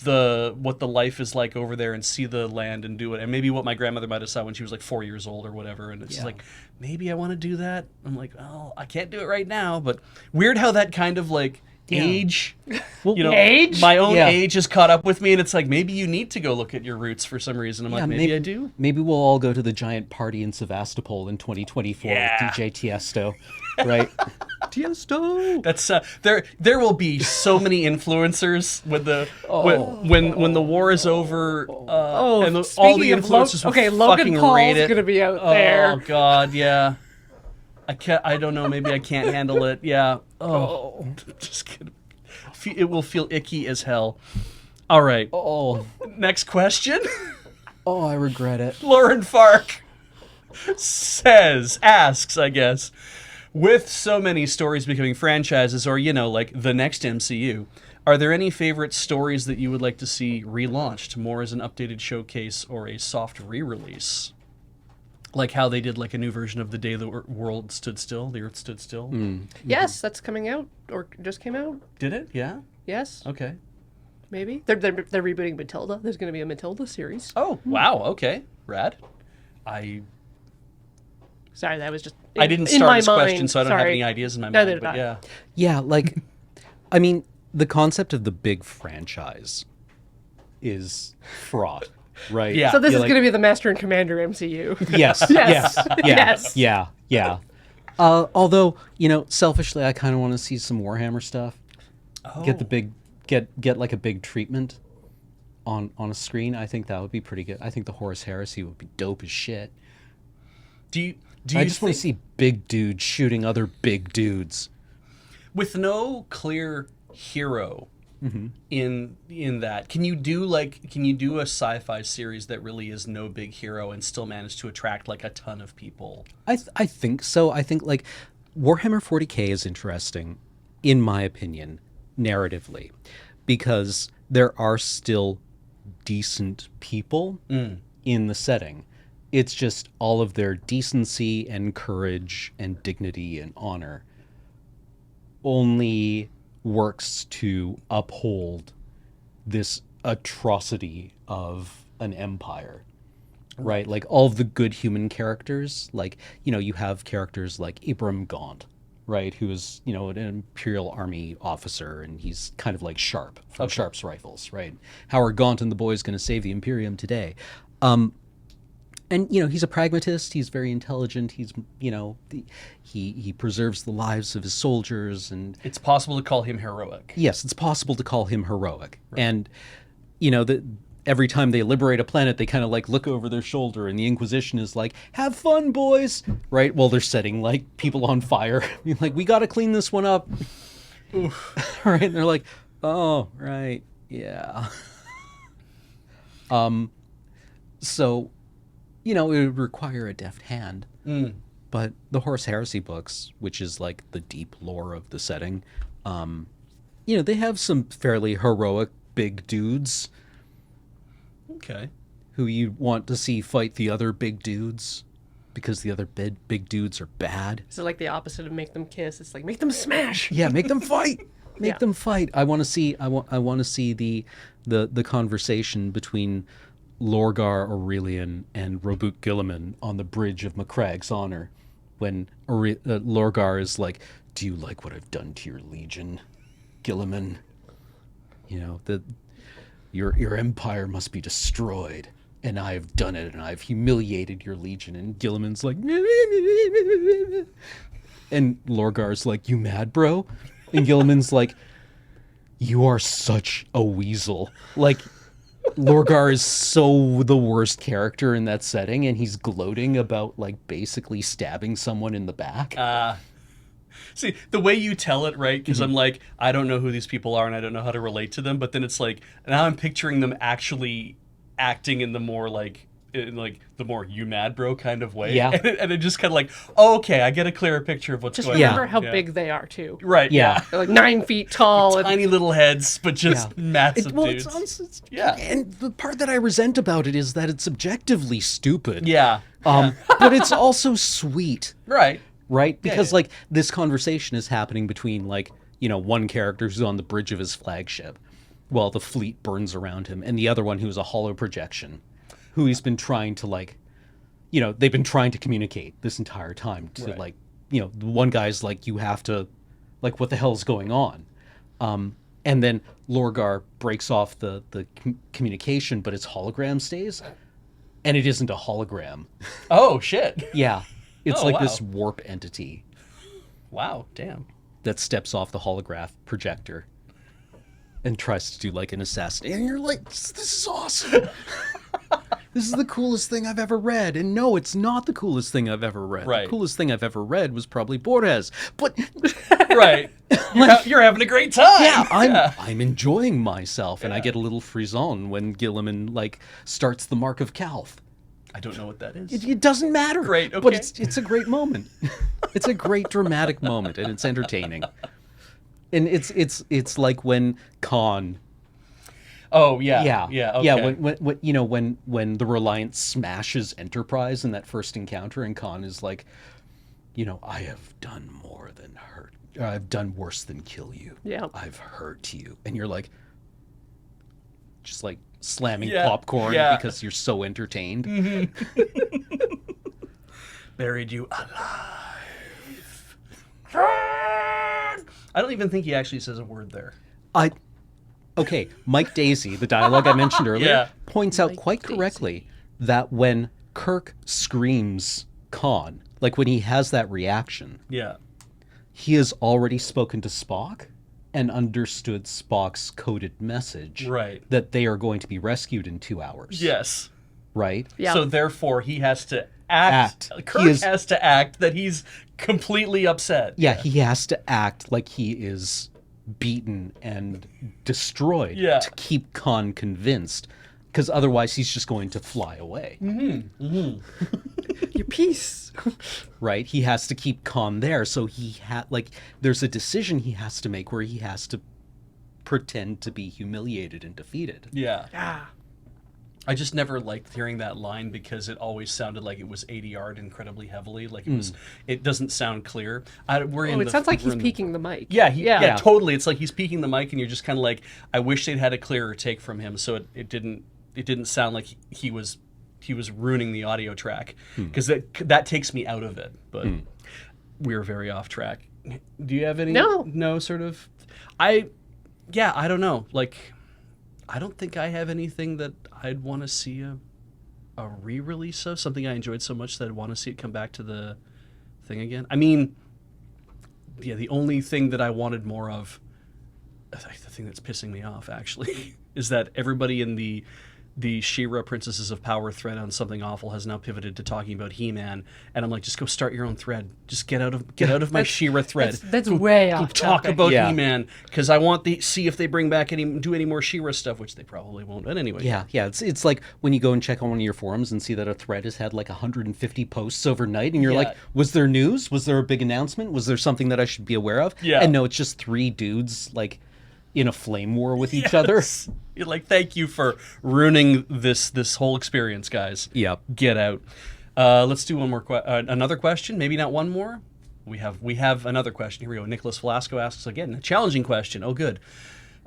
what the life is like over there and see the land and do it. And maybe what my grandmother might have saw when she was like 4 years old or whatever. And it's like, maybe I want to do that. I'm like, well, I can't do it right now. But weird how that kind of like age, Age? my own Yeah. age has caught up with me. And it's like, maybe you need to go look at your roots for some reason. I'm like, maybe I do. Maybe we'll all go to the giant party in Sevastopol in 2024 Yeah. with DJ Tiesto, right? Tiesto. That's there will be so many influencers with the when the war is over and all the speaking of influencers will okay, Logan fucking Paul's rate it. gonna be out Oh there. God, yeah. I don't know. Maybe I can't handle it. Yeah. Oh, just kidding. It will feel icky as hell. All right. Oh, Next question. I regret it. Lauren Fark asks, I guess, with so many stories becoming franchises or, like the next MCU, are there any favorite stories that you would like to see relaunched, more as an updated showcase or a soft re-release? Like how they did like a new version of The Day the World Stood Still, the Earth Stood Still. Yes, that's coming out or just came out. Did it? Yeah. Yes, Okay. maybe they're rebooting Matilda. There's going to be a Matilda series. Oh wow. Okay. Rad. Sorry, that was just I didn't in start my this mind. question, so I don't have Sorry. any ideas in my Neither mind. did But I. yeah. Yeah, like, I mean, the concept of the big franchise is fraught, right? Yeah. So this You're is like, going to be the Master and Commander MCU. Yes, Yes. yeah, Yes. yeah. Although, selfishly, I kind of want to see some Warhammer stuff. Get the big, get like a big treatment on a screen. I think that would be pretty good. I think the Horus Heresy would be dope as shit. Do you I just want to see big dudes shooting other big dudes. with no clear hero in that, can you do a sci-fi series that really is no big hero and still manage to attract like a ton of people? I think so. I think like Warhammer 40K is interesting, in my opinion, narratively, because there are still decent people in the setting. It's just all of their decency and courage and dignity and honor only works to uphold this atrocity of an empire. Right? Like all of the good human characters, like, you have characters like Abram Gaunt, right? Who is, an Imperial Army officer, and he's kind of like Sharp from Sharp's Rifles, right? Howard Gaunt and the boys going to save the Imperium today. And, he's a pragmatist. He's very intelligent. He's, he preserves the lives of his soldiers. And It's possible to call him heroic. yes, it's possible to call him heroic. Right. And, every time they liberate a planet, they kind of like look over their shoulder, and the Inquisition is like, have fun, boys. Right? While they're setting like people on fire. Like, we got to clean this one up. Right? And they're like, oh, right. Yeah. So, it would require a deft hand. But the Horus Heresy books, which is like the deep lore of the setting, they have some fairly heroic big dudes Okay. who you want to see fight the other big dudes because the other big dudes are bad. Is it like the opposite of make them kiss? It's like make them smash. Yeah, make them fight. Make Yeah. them fight. I want to see. I want to see the conversation between Lorgar Aurelian and Robert Gilliman on the bridge of Macragge's honor, when Lorgar is like, "Do you like what I've done to your legion, Gilliman? Your empire must be destroyed, and I have done it, and I've humiliated your legion." And Gilliman's like, and Lorgar's like, "You mad, bro?" And Gilliman's like, "You are such a weasel." Like, Lorgar is so the worst character in that setting, and he's gloating about like basically stabbing someone in the back. See, the way you tell it, right? Because I'm like, I don't know who these people are and I don't know how to relate to them. But then it's like, now I'm picturing them actually acting in the more the more you mad bro kind of way. Yeah. And it just kind of like, oh, okay, I get a clearer picture of what's Just going remember on. how Yeah. big they are too. Right. Yeah. They're like 9 feet tall. And Tiny little heads, but just Yeah. massive dudes. Yeah. And the part that I resent about it is that it's objectively stupid. Yeah. But it's also sweet. Right. Right? Because yeah. like this conversation is happening between like, one character who's on the bridge of his flagship while the fleet burns around him, and the other one who's a hollow projection, who he's been trying to like, they've been trying to communicate this entire time to Right. like, the one guy's like, you have to, like, what the hell's going on? And then Lorgar breaks off the communication, but its hologram stays, and it isn't a hologram. Oh, shit. Yeah. It's Oh, like wow. this warp entity Wow. Damn. that steps off the holograph projector and tries to do like an assassination. And you're like, this is awesome. This is the coolest thing I've ever read. And no, it's not the coolest thing I've ever read. Right. The coolest thing I've ever read was probably Borges. But Right. You're having a great time. yeah, I'm enjoying myself, and I get a little frisson when Gilliman like starts the Mark of Calth. I don't know what that is. It doesn't matter. Great, But okay. it's a great moment. It's a great dramatic moment, and it's entertaining. And it's like when Khan Oh yeah, Yeah, yeah, okay. yeah. When you know when the Reliant smashes Enterprise in that first encounter, and Khan is like, you know, I have done more than hurt. I've done worse than kill you. Yeah. I've hurt you, and you're like, just like slamming Yeah, popcorn yeah. because you're so entertained. Buried you alive. I don't even think he actually says a word there. Okay, Mike Daisy, the dialogue I mentioned earlier, Yeah. points out Mike quite Daisy. correctly that when Kirk screams Khan, like when he has that reaction, Yeah. he has already spoken to Spock and understood Spock's coded message Right. that they are going to be rescued in 2 hours. Yes. Right? Yeah. So therefore, he has to act. Act. Kirk He is- has to act that he's completely upset. Yeah, he has to act like he is beaten and destroyed Yeah. to keep Khan convinced, because otherwise he's just going to fly away. Your piece. Right? He has to keep Khan there, so there's a decision he has to make where he has to pretend to be humiliated and defeated. Yeah. Ah. I just never liked hearing that line because it always sounded like it was ADR'd incredibly heavily. Like it was. It doesn't sound clear. It sounds like he's peeking the mic. Yeah, Yeah. yeah, totally. It's like he's peeking the mic, and you're just kind of like, I wish they'd had a clearer take from him, so it didn't sound like he was ruining the audio track, because that takes me out of it. But we're very off track. Do you have any? No, sort of. I don't know. Like, I don't think I have anything that I'd want to see a re-release of, something I enjoyed so much that I'd want to see it come back to the thing again. I mean, yeah, the only thing that I wanted more of, the thing that's pissing me off actually, is that everybody in the She-Ra Princesses of Power thread on Something Awful has now pivoted to talking about He-Man, and I'm like, just go start your own thread. Just get out of my She-Ra thread. That's way off Talk topic. about Yeah. He-Man, because I want see if they bring back do any more She-Ra stuff, which they probably won't. But anyway, Yeah. It's like when you go and check on one of your forums and see that a thread has had like 150 posts overnight, and you're Yeah. like, was there news? Was there a big announcement? Was there something that I should be aware of? Yeah. And no, it's just 3 dudes like in a flame war with each other. Yes. You're like, thank you for ruining this whole experience, guys. Yep. Get out. Let's do one more another question. Maybe not one more. We have another question. Here we go. Nicholas Velasco asks again a challenging question. Oh, good.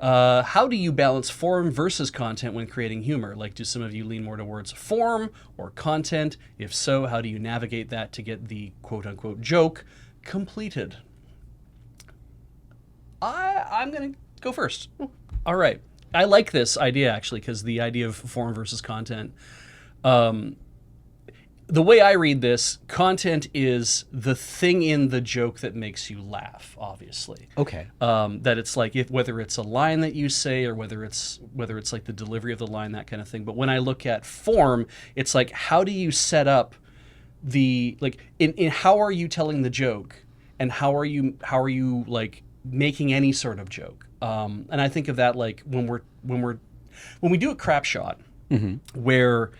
How do you balance form versus content when creating humor? Like, do some of you lean more towards form or content? If so, how do you navigate that to get the quote-unquote joke completed? I'm going to go first. All right. I like this idea, actually, because the idea of form versus content. The way I read this, content is the thing in the joke that makes you laugh, obviously. Okay. That it's like, whether it's a line that you say or whether it's like the delivery of the line, that kind of thing. But when I look at form, it's like, how do you set up in how are you telling the joke, and how are you like making any sort of joke? And I think of that like when we do a crap shot, where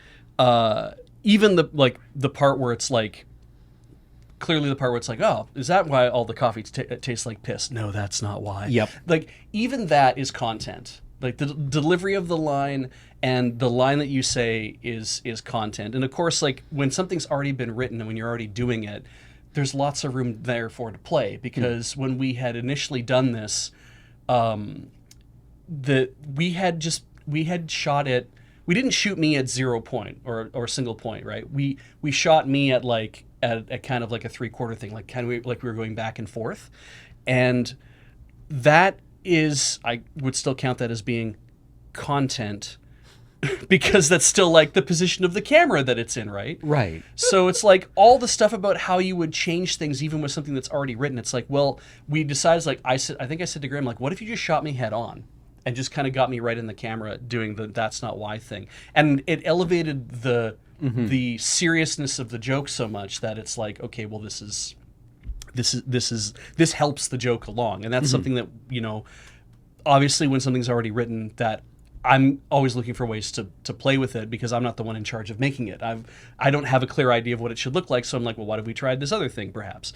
even the part where it's like, clearly the part where it's like, oh, is that why all the coffee tastes like piss? No, that's not why. Yep. Like, even that is content. Like, the delivery of the line and the line that you say is content. And of course, like, when something's already been written and when you're already doing it, there's lots of room there for it to play. Because when we had initially done this, we had shot it. We didn't shoot me at 0 point or a single point, right? We shot me at kind of like a 3/4 thing, like kind of like we were going back and forth, and that is, I would still count that as being content, because that's still like the position of the camera that it's in, right? Right. So it's like all the stuff about how you would change things even with something that's already written. It's like, well, we decided, like I think I said to Graham, like, what if you just shot me head on and just kind of got me right in the camera doing the "that's not why" thing, and it elevated the seriousness of the joke so much that it's like, okay, well, this helps the joke along, and that's something that, you know, obviously when something's already written, that I'm always looking for ways to play with it, because I'm not the one in charge of making it. I don't have a clear idea of what it should look like, so I'm like, well, what if we tried this other thing, perhaps?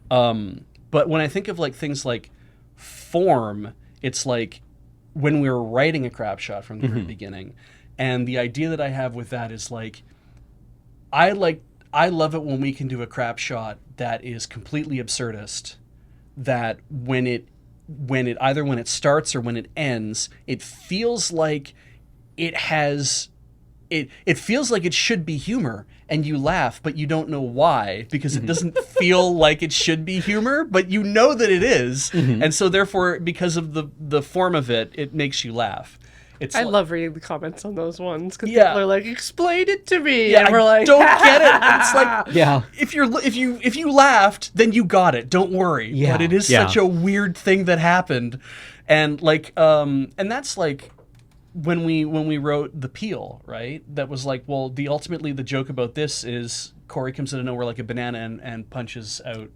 But when I think of like things like form, it's like when we were writing a crap shot from the very beginning. And the idea that I have with that is like I love it when we can do a crap shot that is completely absurdist, that when it either when it starts or when it ends, it feels like it has it feels like it should be humor, and you laugh, but you don't know why, because it doesn't feel like it should be humor, but you know that it is. And so therefore, because of the form of it, it makes you laugh. I love reading the comments on those ones, because Yeah. people are like, explain it to me. Yeah, and we're like, don't get it. It's like, Yeah. if you laughed, then you got it. Don't worry. Yeah. But it is Yeah. such a weird thing that happened, and like and that's like when we wrote the Peel, right? That was like, well, ultimately the joke about this is Corey comes out of nowhere like a banana and punches out.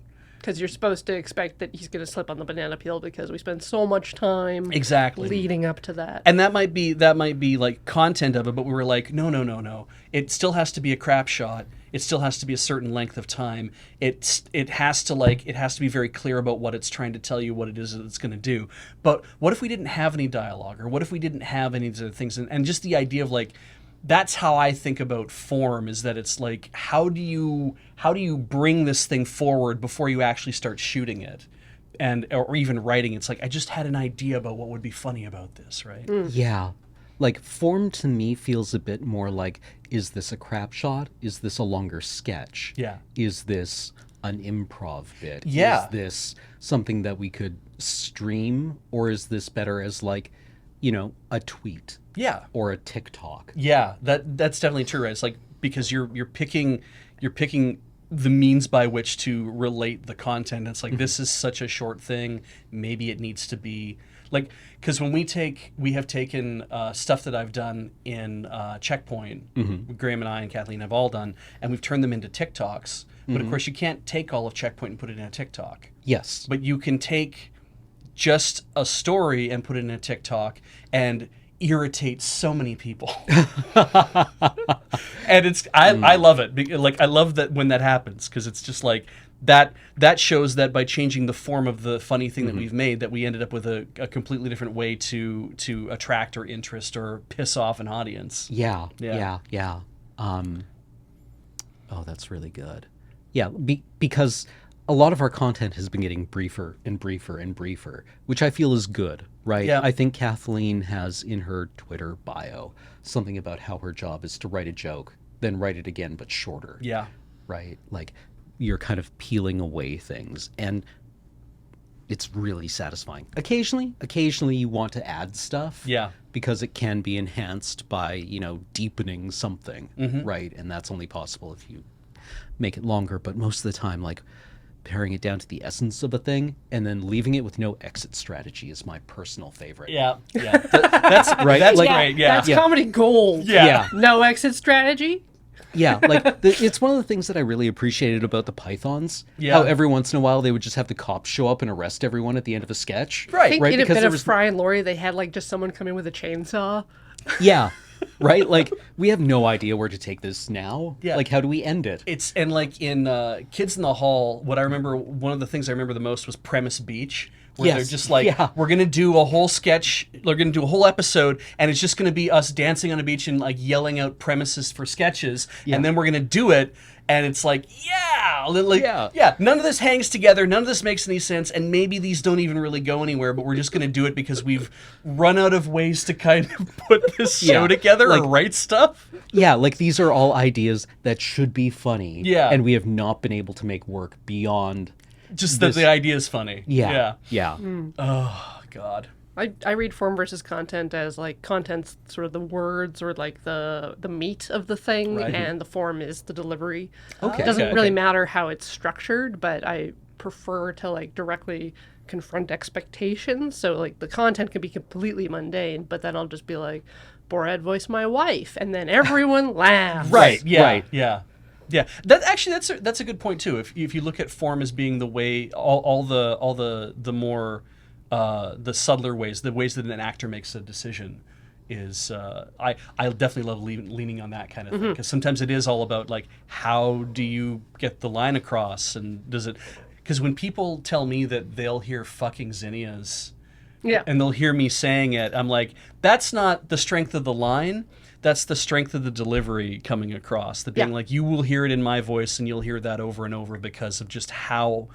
because you're supposed to expect that he's going to slip on the banana peel because we spend so much time Exactly. leading up to that. And that might be like content of it, but we were like, no. It still has to be a crap shot. It still has to be a certain length of time. It has to be very clear about what it's trying to tell you, what it is that it's going to do. But what if we didn't have any dialogue, or what if we didn't have any of these other things? And just the idea of like, that's how I think about form, is that it's like, how do you bring this thing forward before you actually start shooting it, or even writing? It's like, I just had an idea about what would be funny about this, right? Yeah. Like, form to me feels a bit more like, is this a crap shot? Is this a longer sketch? Yeah. Is this an improv bit? Yeah. Is this something that we could stream? Or is this better as like, a tweet? Yeah. Or a TikTok? Yeah, that's definitely true, right? It's like, because you're picking the means by which to relate the content. It's like, this is such a short thing, maybe it needs to be like, because when we have taken stuff that I've done in Checkpoint, Graham and I and Kathleen have all done, and we've turned them into TikToks. But of course, you can't take all of Checkpoint and put it in a TikTok. Yes. But you can take just a story and put it in a TikTok and irritate so many people. And I love it. Like, I love that when that happens, because it's just like that shows that by changing the form of the funny thing that we've made, that we ended up with a completely different way to attract or interest or piss off an audience. Yeah. Yeah. Oh, that's really good. Yeah, because a lot of our content has been getting briefer and briefer and briefer, which I feel is good, right? Yeah. I think Kathleen has in her Twitter bio something about how her job is to write a joke, then write it again, but shorter. Yeah. Right? Like, you're kind of peeling away things, and it's really satisfying. Occasionally you want to add stuff. Yeah. Because it can be enhanced by, deepening something, right? And that's only possible if you make it longer. But most of the time, like, paring it down to the essence of a thing and then leaving it with no exit strategy is my personal favorite. Yeah. That's Right? That's Like, great. Yeah. That's comedy gold. Yeah. No exit strategy. Yeah, like, it's one of the things that I really appreciated about the Pythons. Yeah. How every once in a while they would just have the cops show up and arrest everyone at the end of a sketch. I think Right? in a Because bit there of was Fry and Laurie, they had like just someone come in with a chainsaw. Yeah. Right? Like, we have no idea where to take this now. Yeah. Like, how do we end it? It's, and like in Kids in the Hall, one of the things I remember the most was Premise Beach, where they're Yes. just like, Yeah. we're going to do a whole sketch, we're going to do a whole episode, and it's just going to be us dancing on a beach and like yelling out premises for sketches, and then we're going to do it, and it's like, none of this hangs together, none of this makes any sense, and maybe these don't even really go anywhere, but we're just going to do it because we've run out of ways to kind of put this show together or write stuff. Yeah, like, these are all ideas that should be funny. Yeah. And we have not been able to make work beyond. Just that the idea is funny. Yeah. Oh, God. I read form versus content as like content's sort of the words or like the meat of the thing, Right. and the form is the delivery. Okay. It doesn't Okay, really okay. matter how it's structured, but I prefer to like directly confront expectations. So like the content can be completely mundane, but then I'll just be like, Borat voiced my wife, and then everyone laughs. Right. Yeah. Right. Yeah. Yeah. That's a good point too. If you look at form as being the way all the more the subtler ways, the ways that an actor makes a decision, is I definitely love leaning on that kind of thing, because sometimes it is all about like, how do you get the line across, and does it? Because when people tell me that they'll hear fucking zinnias Yeah. and they'll hear me saying it. I'm like, that's not the strength of the line. That's the strength of the delivery coming across. The being like, you will hear it in my voice, and you'll hear that over and over because of just how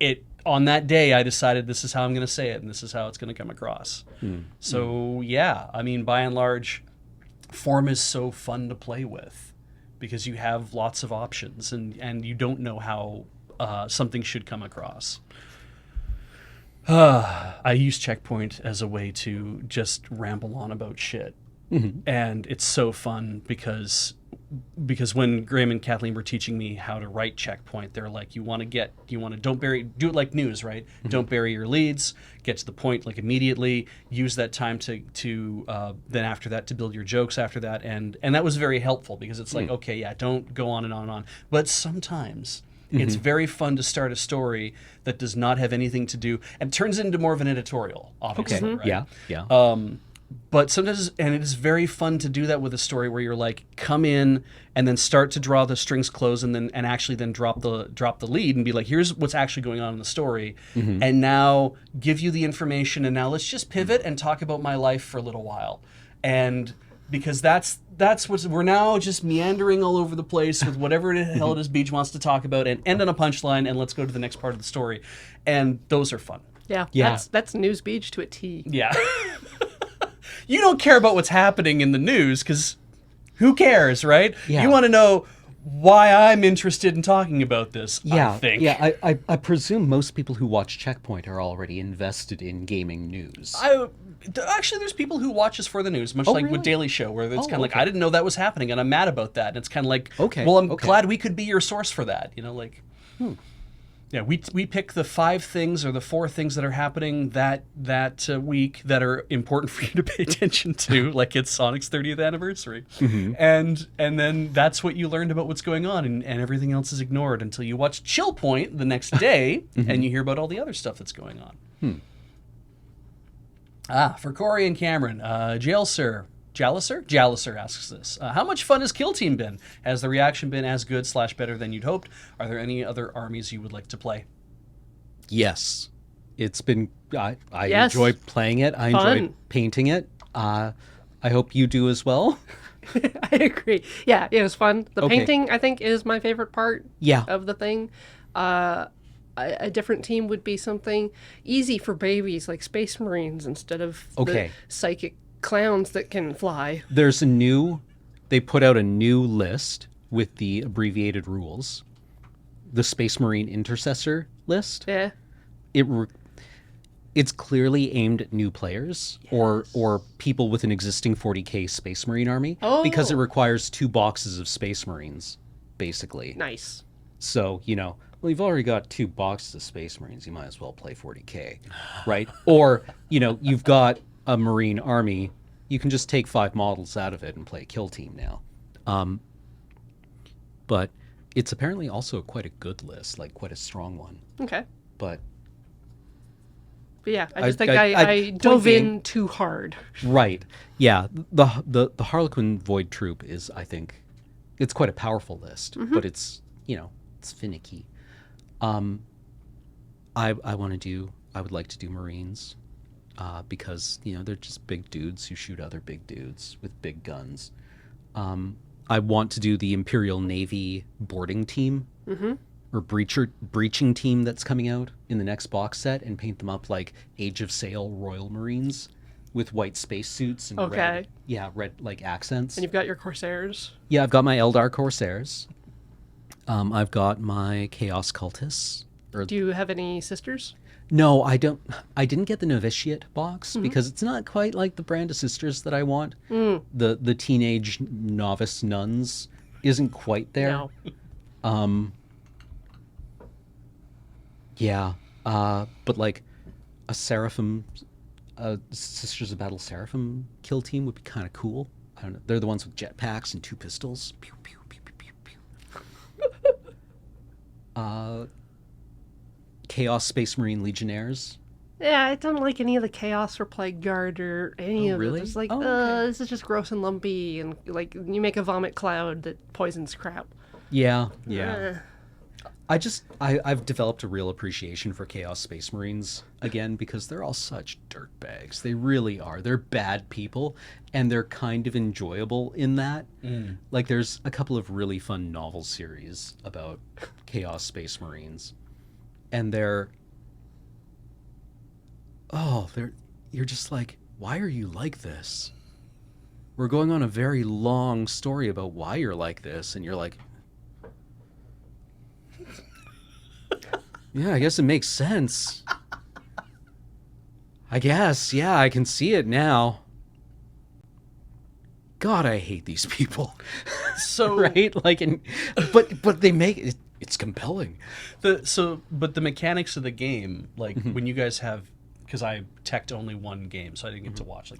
it. On that day, I decided this is how I'm going to say it, and this is how it's going to come across. So yeah, I mean, by and large, form is so fun to play with because you have lots of options, and you don't know how something should come across. I use Checkpoint as a way to just ramble on about shit. And it's so fun because when Graham and Kathleen were teaching me how to write Checkpoint, they're like, do it like news, right? Don't bury your leads, get to the point like immediately, use that time to then after that to build your jokes after that. And that was very helpful because it's like, okay, yeah, don't go on and on and on. But sometimes it's very fun to start a story that does not have anything to do and turns into more of an editorial, obviously. Right? Yeah. But sometimes, and it is very fun to do that with a story where you're like, come in and then start to draw the strings close, and actually drop the lead and be like, here's what's actually going on in the story, and now give you the information, and now let's just pivot and talk about my life for a little while, and because that's what we're now just meandering all over the place with whatever the hell it is Beej wants to talk about, and end on a punchline, and let's go to the next part of the story, and those are fun. Yeah. That's News Beej to a T. Yeah. You don't care about what's happening in the news because who cares, right? Yeah. You want to know why I'm interested in talking about this, I think. Yeah, I presume most people who watch Checkpoint are already invested in gaming news. Actually, there's people who watch us for the news, much like really? with Daily Show, where it's kind of like, I didn't know that was happening, and I'm mad about that. And it's kind of like, well, I'm glad we could be your source for that. You know, like... Yeah, we pick the 5 things or the 4 things that are happening that week that are important for you to pay attention to, like it's Sonic's 30th anniversary, and then that's what you learned about what's going on, and everything else is ignored until you watch Chill Point the next day, and you hear about all the other stuff that's going on. For Corey and Cameron, Jaliser asks this. How much fun has Kill Team been? Has the reaction been as good / better than you'd hoped? Are there any other armies you would like to play? Yes. It's been... I enjoy playing it. I enjoy painting it. I hope you do as well. I agree. Yeah, it was fun. The painting, I think, is my favorite part of the thing. A different team would be something easy for babies, like Space Marines, instead of the psychic clowns that can fly. They put out a new list with the abbreviated rules. The Space Marine Intercessor list. Yeah. It's clearly aimed at new players or people with an existing 40k Space Marine army because it requires 2 boxes of Space Marines, basically. Nice. So, well, you've already got 2 boxes of Space Marines. You might as well play 40k, right? Or, you've got a Marine army, you can just take 5 models out of it and play Kill Team now. But it's apparently also quite a good list, like quite a strong one. Okay. But yeah, I just think I dove in too hard. Right. Yeah. The Harlequin Void Troop is, I think, it's quite a powerful list, but it's, it's finicky. I would like to do Marines. Because they're just big dudes who shoot other big dudes with big guns. I want to do the Imperial Navy boarding team or breaching team that's coming out in the next box set and paint them up like Age of Sail Royal Marines with white spacesuits and red like accents. And you've got your Corsairs. Yeah, I've got my Eldar Corsairs. I've got my Chaos Cultists. Do you have any sisters? No, I don't. I didn't get the novitiate box because it's not quite like the brand of sisters that I want. The teenage novice nuns isn't quite there. No. But like a Seraphim, Sisters of Battle Seraphim kill team would be kind of cool. I don't know. They're the ones with jetpacks and 2 pistols. Pew pew pew pew pew pew. Chaos Space Marine Legionnaires. Yeah, I don't like any of the Chaos or Plague Guard or any of it. It's like, this is just gross and lumpy, and like you make a vomit cloud that poisons crap. Yeah. I've developed a real appreciation for Chaos Space Marines again because they're all such dirtbags. They really are. They're bad people, and they're kind of enjoyable in that. Like, there's a couple of really fun novel series about Chaos Space Marines, and you're just like, why are you like this? We're going on a very long story about why you're like this, and you're like, yeah, I guess it makes sense. I guess, yeah, I can see it now. God, I hate these people. So right? Like, but they make it. It's compelling. but the mechanics of the game, like when you guys have, because I teched only one game, so I didn't get to watch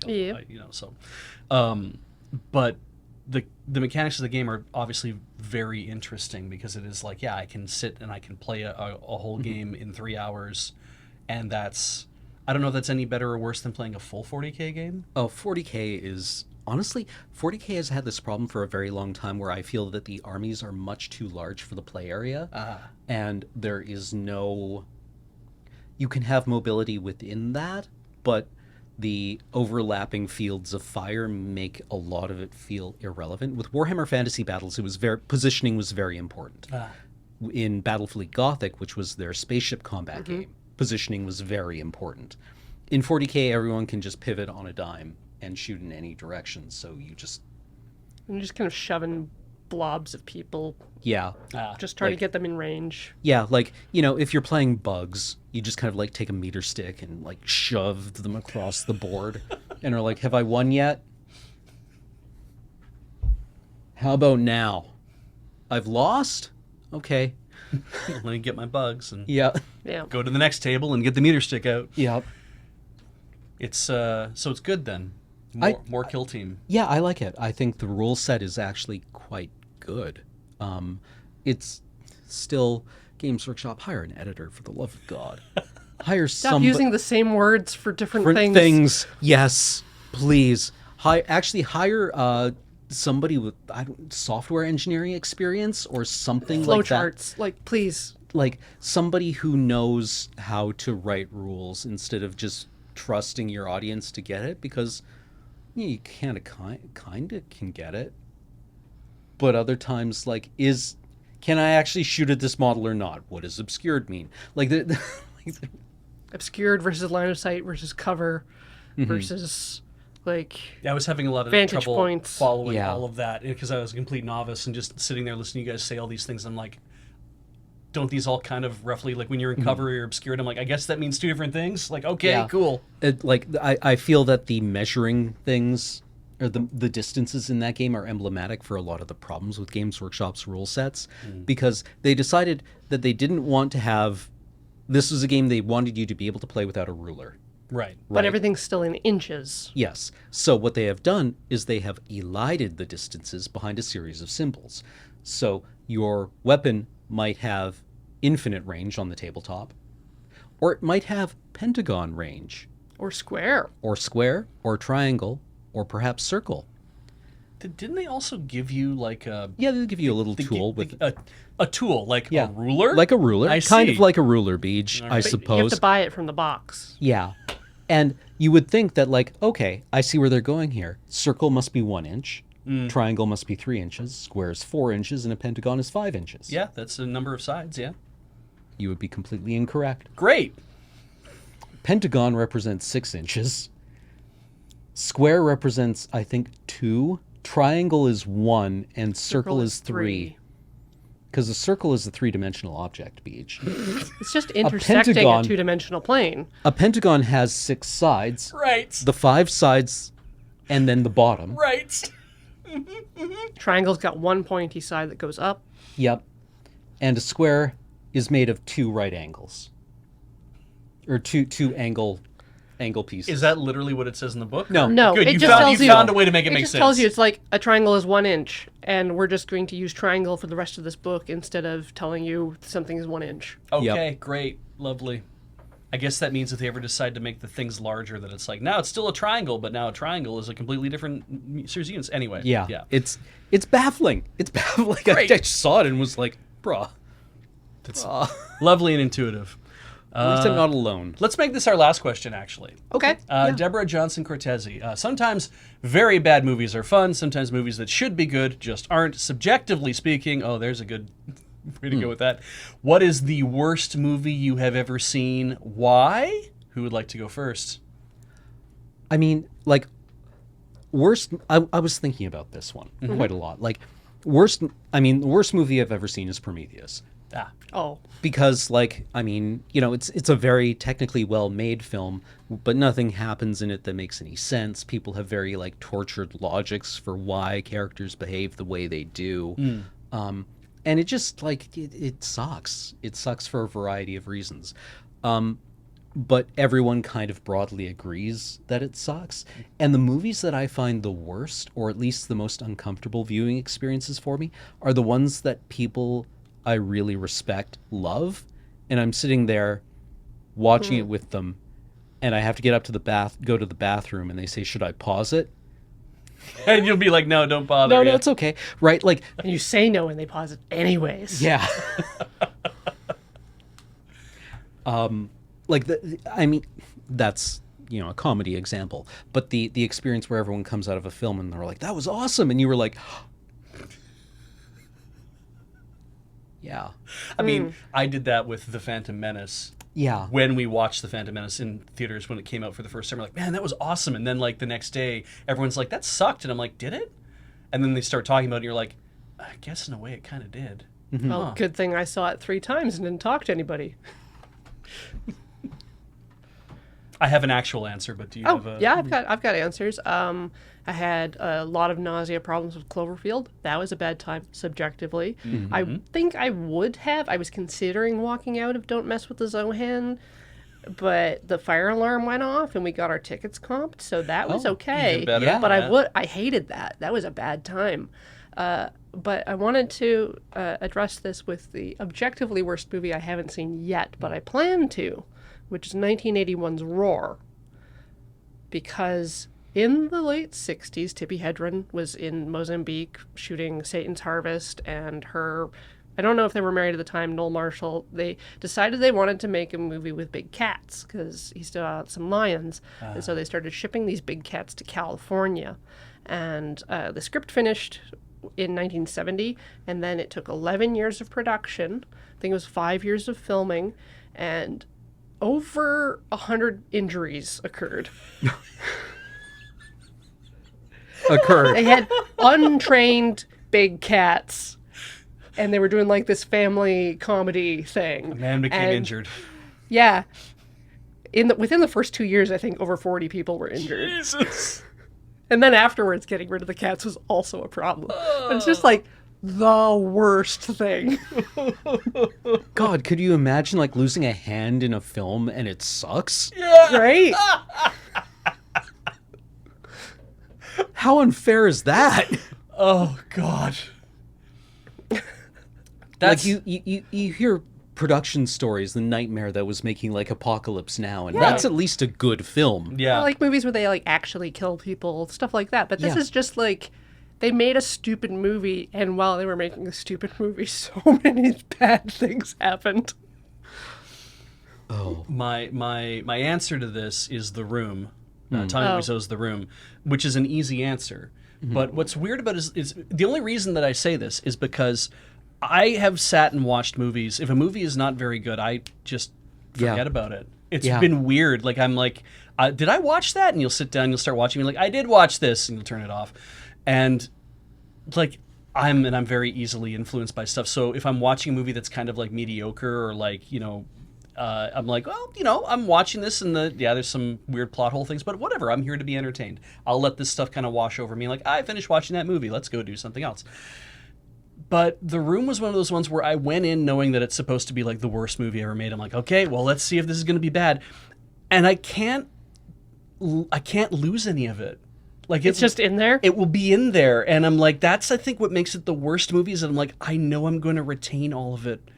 but the mechanics of the game are obviously very interesting because it is like, yeah, I can sit and I can play a whole game in 3 hours, and that's, I don't know if that's any better or worse than playing a full 40K game. Oh, 40K is, honestly, 40K has had this problem for a very long time where I feel that the armies are much too large for the play area, and there is no, you can have mobility within that, but the overlapping fields of fire make a lot of it feel irrelevant. With Warhammer Fantasy Battles, it was positioning was very important. In Battlefleet Gothic, which was their spaceship combat game, positioning was very important. In 40K, everyone can just pivot on a dime and shoot in any direction, so you're just kind of shoving blobs of people. Yeah. Just trying to get them in range. Yeah, like, you know, if you're playing bugs, you just kind of like take a meter stick and like shove them across the board and are like, have I won yet? How about now? I've lost? Okay. Let me get my bugs and Yeah. go to the next table and get the meter stick out. Yeah. It's so it's good then. More kill team. Yeah, I like it. I think the rule set is actually quite good. It's still Games Workshop, hire an editor for the love of God. Hire Stop using the same words for different things. Yes, please. Hire somebody with software engineering experience or something like that. Flowcharts, like, please. Like somebody who knows how to write rules instead of just trusting your audience to get it, because you kind of can get it. But other times, like, can I actually shoot at this model or not? What does obscured mean? Like, obscured versus line of sight versus cover versus, like, I was having a lot of vantage trouble points. following all of that because I was a complete novice and just sitting there listening to you guys say all these things. I'm like, don't these all kind of roughly, like when you're in cover or you're obscured, I'm like, I guess that means two different things? Like, okay, cool. I feel that the measuring things, or the distances in that game, are emblematic for a lot of the problems with Games Workshop's rule sets, because they decided that they didn't want to have, this was a game they wanted you to be able to play without a ruler. Right. But everything's still in inches. Yes. So what they have done is they have elided the distances behind a series of symbols. So your weapon might have infinite range on the tabletop, or it might have pentagon range. Or square. Or square, or triangle, or perhaps circle. Didn't they also give you like a... Yeah, they'll give you a little tool with... A tool, like a ruler? Like a ruler. I kind see. of like a ruler, Beej, All I right. suppose. You have to buy it from the box. Yeah. And you would think that, like, okay, I see where they're going here. Circle must be 1 inch. Triangle must be 3 inches. Square is 4 inches. And a pentagon is 5 inches. Yeah, that's a number of sides, yeah. You would be completely incorrect. Great. Pentagon represents 6 inches. Square represents, I think, 2. Triangle is 1. And circle is 3. Because a circle is a 3-dimensional object, Beej. It's just intersecting a 2-dimensional plane. A pentagon has 6 sides. Right. The 5 sides, and then the bottom. Right. Triangle's got 1 pointy side that goes up. Yep. And a square is made of 2 right angles. Or two angle pieces. Is that literally what it says in the book? No. No, Good. it You just found, tells you you. found a way to make it make just sense. tells you it's like a triangle is 1 inch, and we're just going to use triangle for the rest of this book instead of telling you something is 1 inch. Okay, great. Lovely. I guess that means if they ever decide to make the things larger, that it's like, now it's still a triangle, but now a triangle is a completely different series of units. Anyway. Yeah. It's baffling. It's baffling. I just saw it and was like, bruh. That's lovely and intuitive. At least I'm not alone. Let's make this our last question, actually. Okay. Deborah Johnson Cortese. Sometimes very bad movies are fun. Sometimes movies that should be good just aren't. Subjectively speaking, there's a good way to go with that. What is the worst movie you have ever seen? Why? Who would like to go first? I mean, like, worst... I was thinking about this one quite a lot. Like, the worst movie I've ever seen is Prometheus. Oh. Because, like, I mean, it's a very technically well-made film, but nothing happens in it that makes any sense. People have very, like, tortured logics for why characters behave the way they do. And it just, like, it sucks. It sucks for a variety of reasons. But everyone kind of broadly agrees that it sucks. And the movies that I find the worst, or at least the most uncomfortable viewing experiences for me, are the ones that people I really respect love, and I'm sitting there watching it with them, and I have to get up to go to the bathroom, and they say, "Should I pause it?" And you'll be like, "No, don't bother." No, it's okay, right? Like, And you say no, and they pause it anyways. yeah. I mean, that's a comedy example, but the experience where everyone comes out of a film and they're like, "That was awesome," and you were like, yeah. I mean, I did that with The Phantom Menace. Yeah. When we watched The Phantom Menace in theaters when it came out for the first time, we're like, man, that was awesome. And then, like, the next day, everyone's like, that sucked. And I'm like, did it? And then they start talking about it, and you're like, I guess in a way it kind of did. Well, good thing I saw it 3 times and didn't talk to anybody. I have an actual answer, but do you have a... Yeah, I've got answers. I had a lot of nausea problems with Cloverfield. That was a bad time, subjectively. I think I was considering walking out of Don't Mess with the Zohan, but the fire alarm went off and we got our tickets comped, so that was okay. Even better. Yeah. But I hated that. That was a bad time. But I wanted to address this with the objectively worst movie I haven't seen yet, but I plan to, which is 1981's Roar. Because in the late 60s, Tippi Hedren was in Mozambique shooting Satan's Harvest, and I don't know if they were married at the time, Noel Marshall, they decided they wanted to make a movie with big cats because he still had some lions. And so they started shipping these big cats to California. And the script finished in 1970, and then it took 11 years of production. I think it was 5 years of filming, and over 100 injuries occurred. They had untrained big cats, and they were doing like this family comedy thing. A man became injured. Yeah. Within the first 2 years, I think over 40 people were injured. Jesus. And then afterwards, getting rid of the cats was also a problem. But it's just like the worst thing. God, could you imagine like losing a hand in a film and it sucks? Yeah. Right? How unfair is that? Oh, God. Like you hear production stories, the nightmare that was making like Apocalypse Now, and that's at least a good film. Yeah. I like movies where they like actually kill people, stuff like that. But this Yeah. is just like they made a stupid movie, and while they were making a stupid movie, so many bad things happened. Oh. My answer to this is The Room. Tommy Wiseau's The Room, which is an easy answer. But what's weird about it is the only reason that I say this is because I have sat and watched movies. If a movie is not very good, I just forget about it. It's been weird. Like, I'm like, did I watch that? And you'll sit down, you'll start watching, and you're like, I did watch this, and you'll turn it off. And like, I'm very easily influenced by stuff. So if I'm watching a movie that's kind of like mediocre or like, I'm like, well, I'm watching this and there's some weird plot hole things, but whatever, I'm here to be entertained. I'll let this stuff kind of wash over me. Like, I finished watching that movie, let's go do something else. But The Room was one of those ones where I went in knowing that it's supposed to be like the worst movie ever made. I'm like, okay, well, let's see if this is going to be bad. And I can't lose any of it. Like, It's just in there? It will be in there. And I'm like, that's, I think, what makes it the worst movie is that I'm like, I know I'm going to retain all of it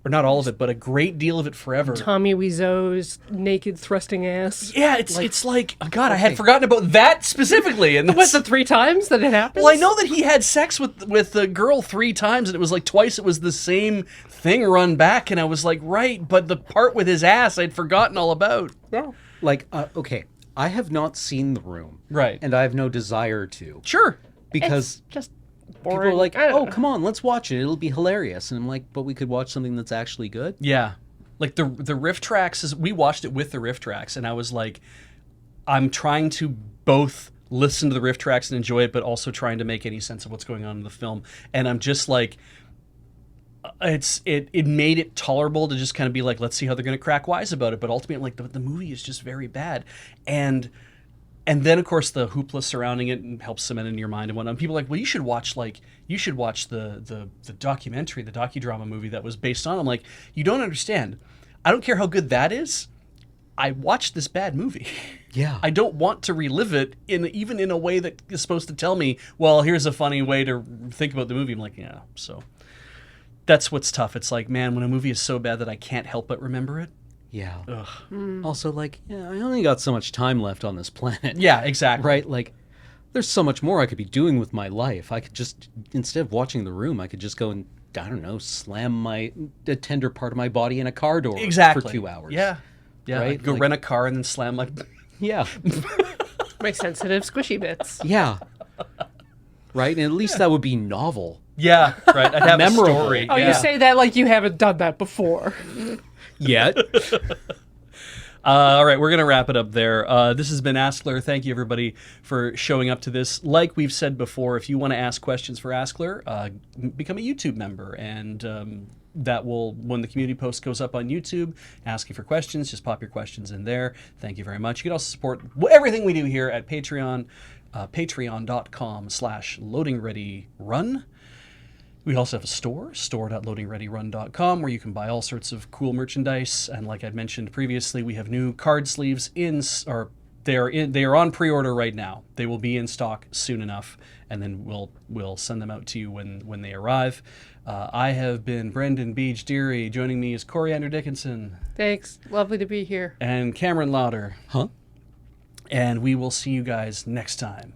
or not all of it, but a great deal of it forever. Tommy Wiseau's naked thrusting ass. Yeah, it's like oh God, I had forgotten about that specifically. And Was it 3 times that it happened? well, I know that he had sex with the girl 3 times, and it was like twice it was the same thing run back, and I was like, right, but the part with his ass I'd forgotten all about. Yeah. Like, okay, I have not seen The Room. Right. And I have no desire to. Sure. Because It's just people boring. are like, I don't oh, know. come on, let's watch it. It'll be hilarious. And I'm like, but we could watch something that's actually good. Yeah. Like the riff tracks, we watched it with the riff tracks, and I was like, I'm trying to both listen to the riff tracks and enjoy it, but also trying to make any sense of what's going on in the film. And I'm just like, it made it tolerable to just kind of be like, let's see how they're going to crack wise about it. But ultimately, like the movie is just very bad. And then, of course, the hoopla surrounding it helps cement it in your mind and whatnot. People are like, well, you should watch the documentary, the docudrama movie that was based on. I'm like, you don't understand. I don't care how good that is. I watched this bad movie. Yeah. I don't want to relive it even in a way that is supposed to tell me, well, here's a funny way to think about the movie. I'm like, yeah. So that's what's tough. It's like, man, when a movie is so bad that I can't help but remember it. Yeah. Ugh. Also, like, yeah, I only got so much time left on this planet. Yeah, exactly. Right? Like, there's so much more I could be doing with my life. I could just, instead of watching The Room, I could just go and, I don't know, slam a tender part of my body in a car door Exactly. for 2 hours. Yeah. Yeah. Right? I'd go Like- rent a car and then slam my... Yeah. My sensitive squishy bits. Yeah. Right? And at least that would be novel. Yeah, right. I'd have Memorable. a story. Oh, yeah. you say that like you haven't done that before. Yet. All right, we're going to wrap it up there. This has been AskLR. Thank you, everybody, for showing up to this. Like we've said before, if you want to ask questions for AskLR, become a YouTube member. And that will, when the community post goes up on YouTube, asking for questions, just pop your questions in there. Thank you very much. You can also support everything we do here at Patreon, patreon.com/LoadingReadyRun. We also have a store.loadingreadyrun.com, where you can buy all sorts of cool merchandise. And like I mentioned previously, we have new card sleeves they are on pre-order right now. They will be in stock soon enough, and then we'll send them out to you when they arrive. I have been Brendan Beej Deary. Joining me is Coriander Dickinson Thanks. Lovely to be here. and Cameron Lauder. Huh? And we will see you guys next time.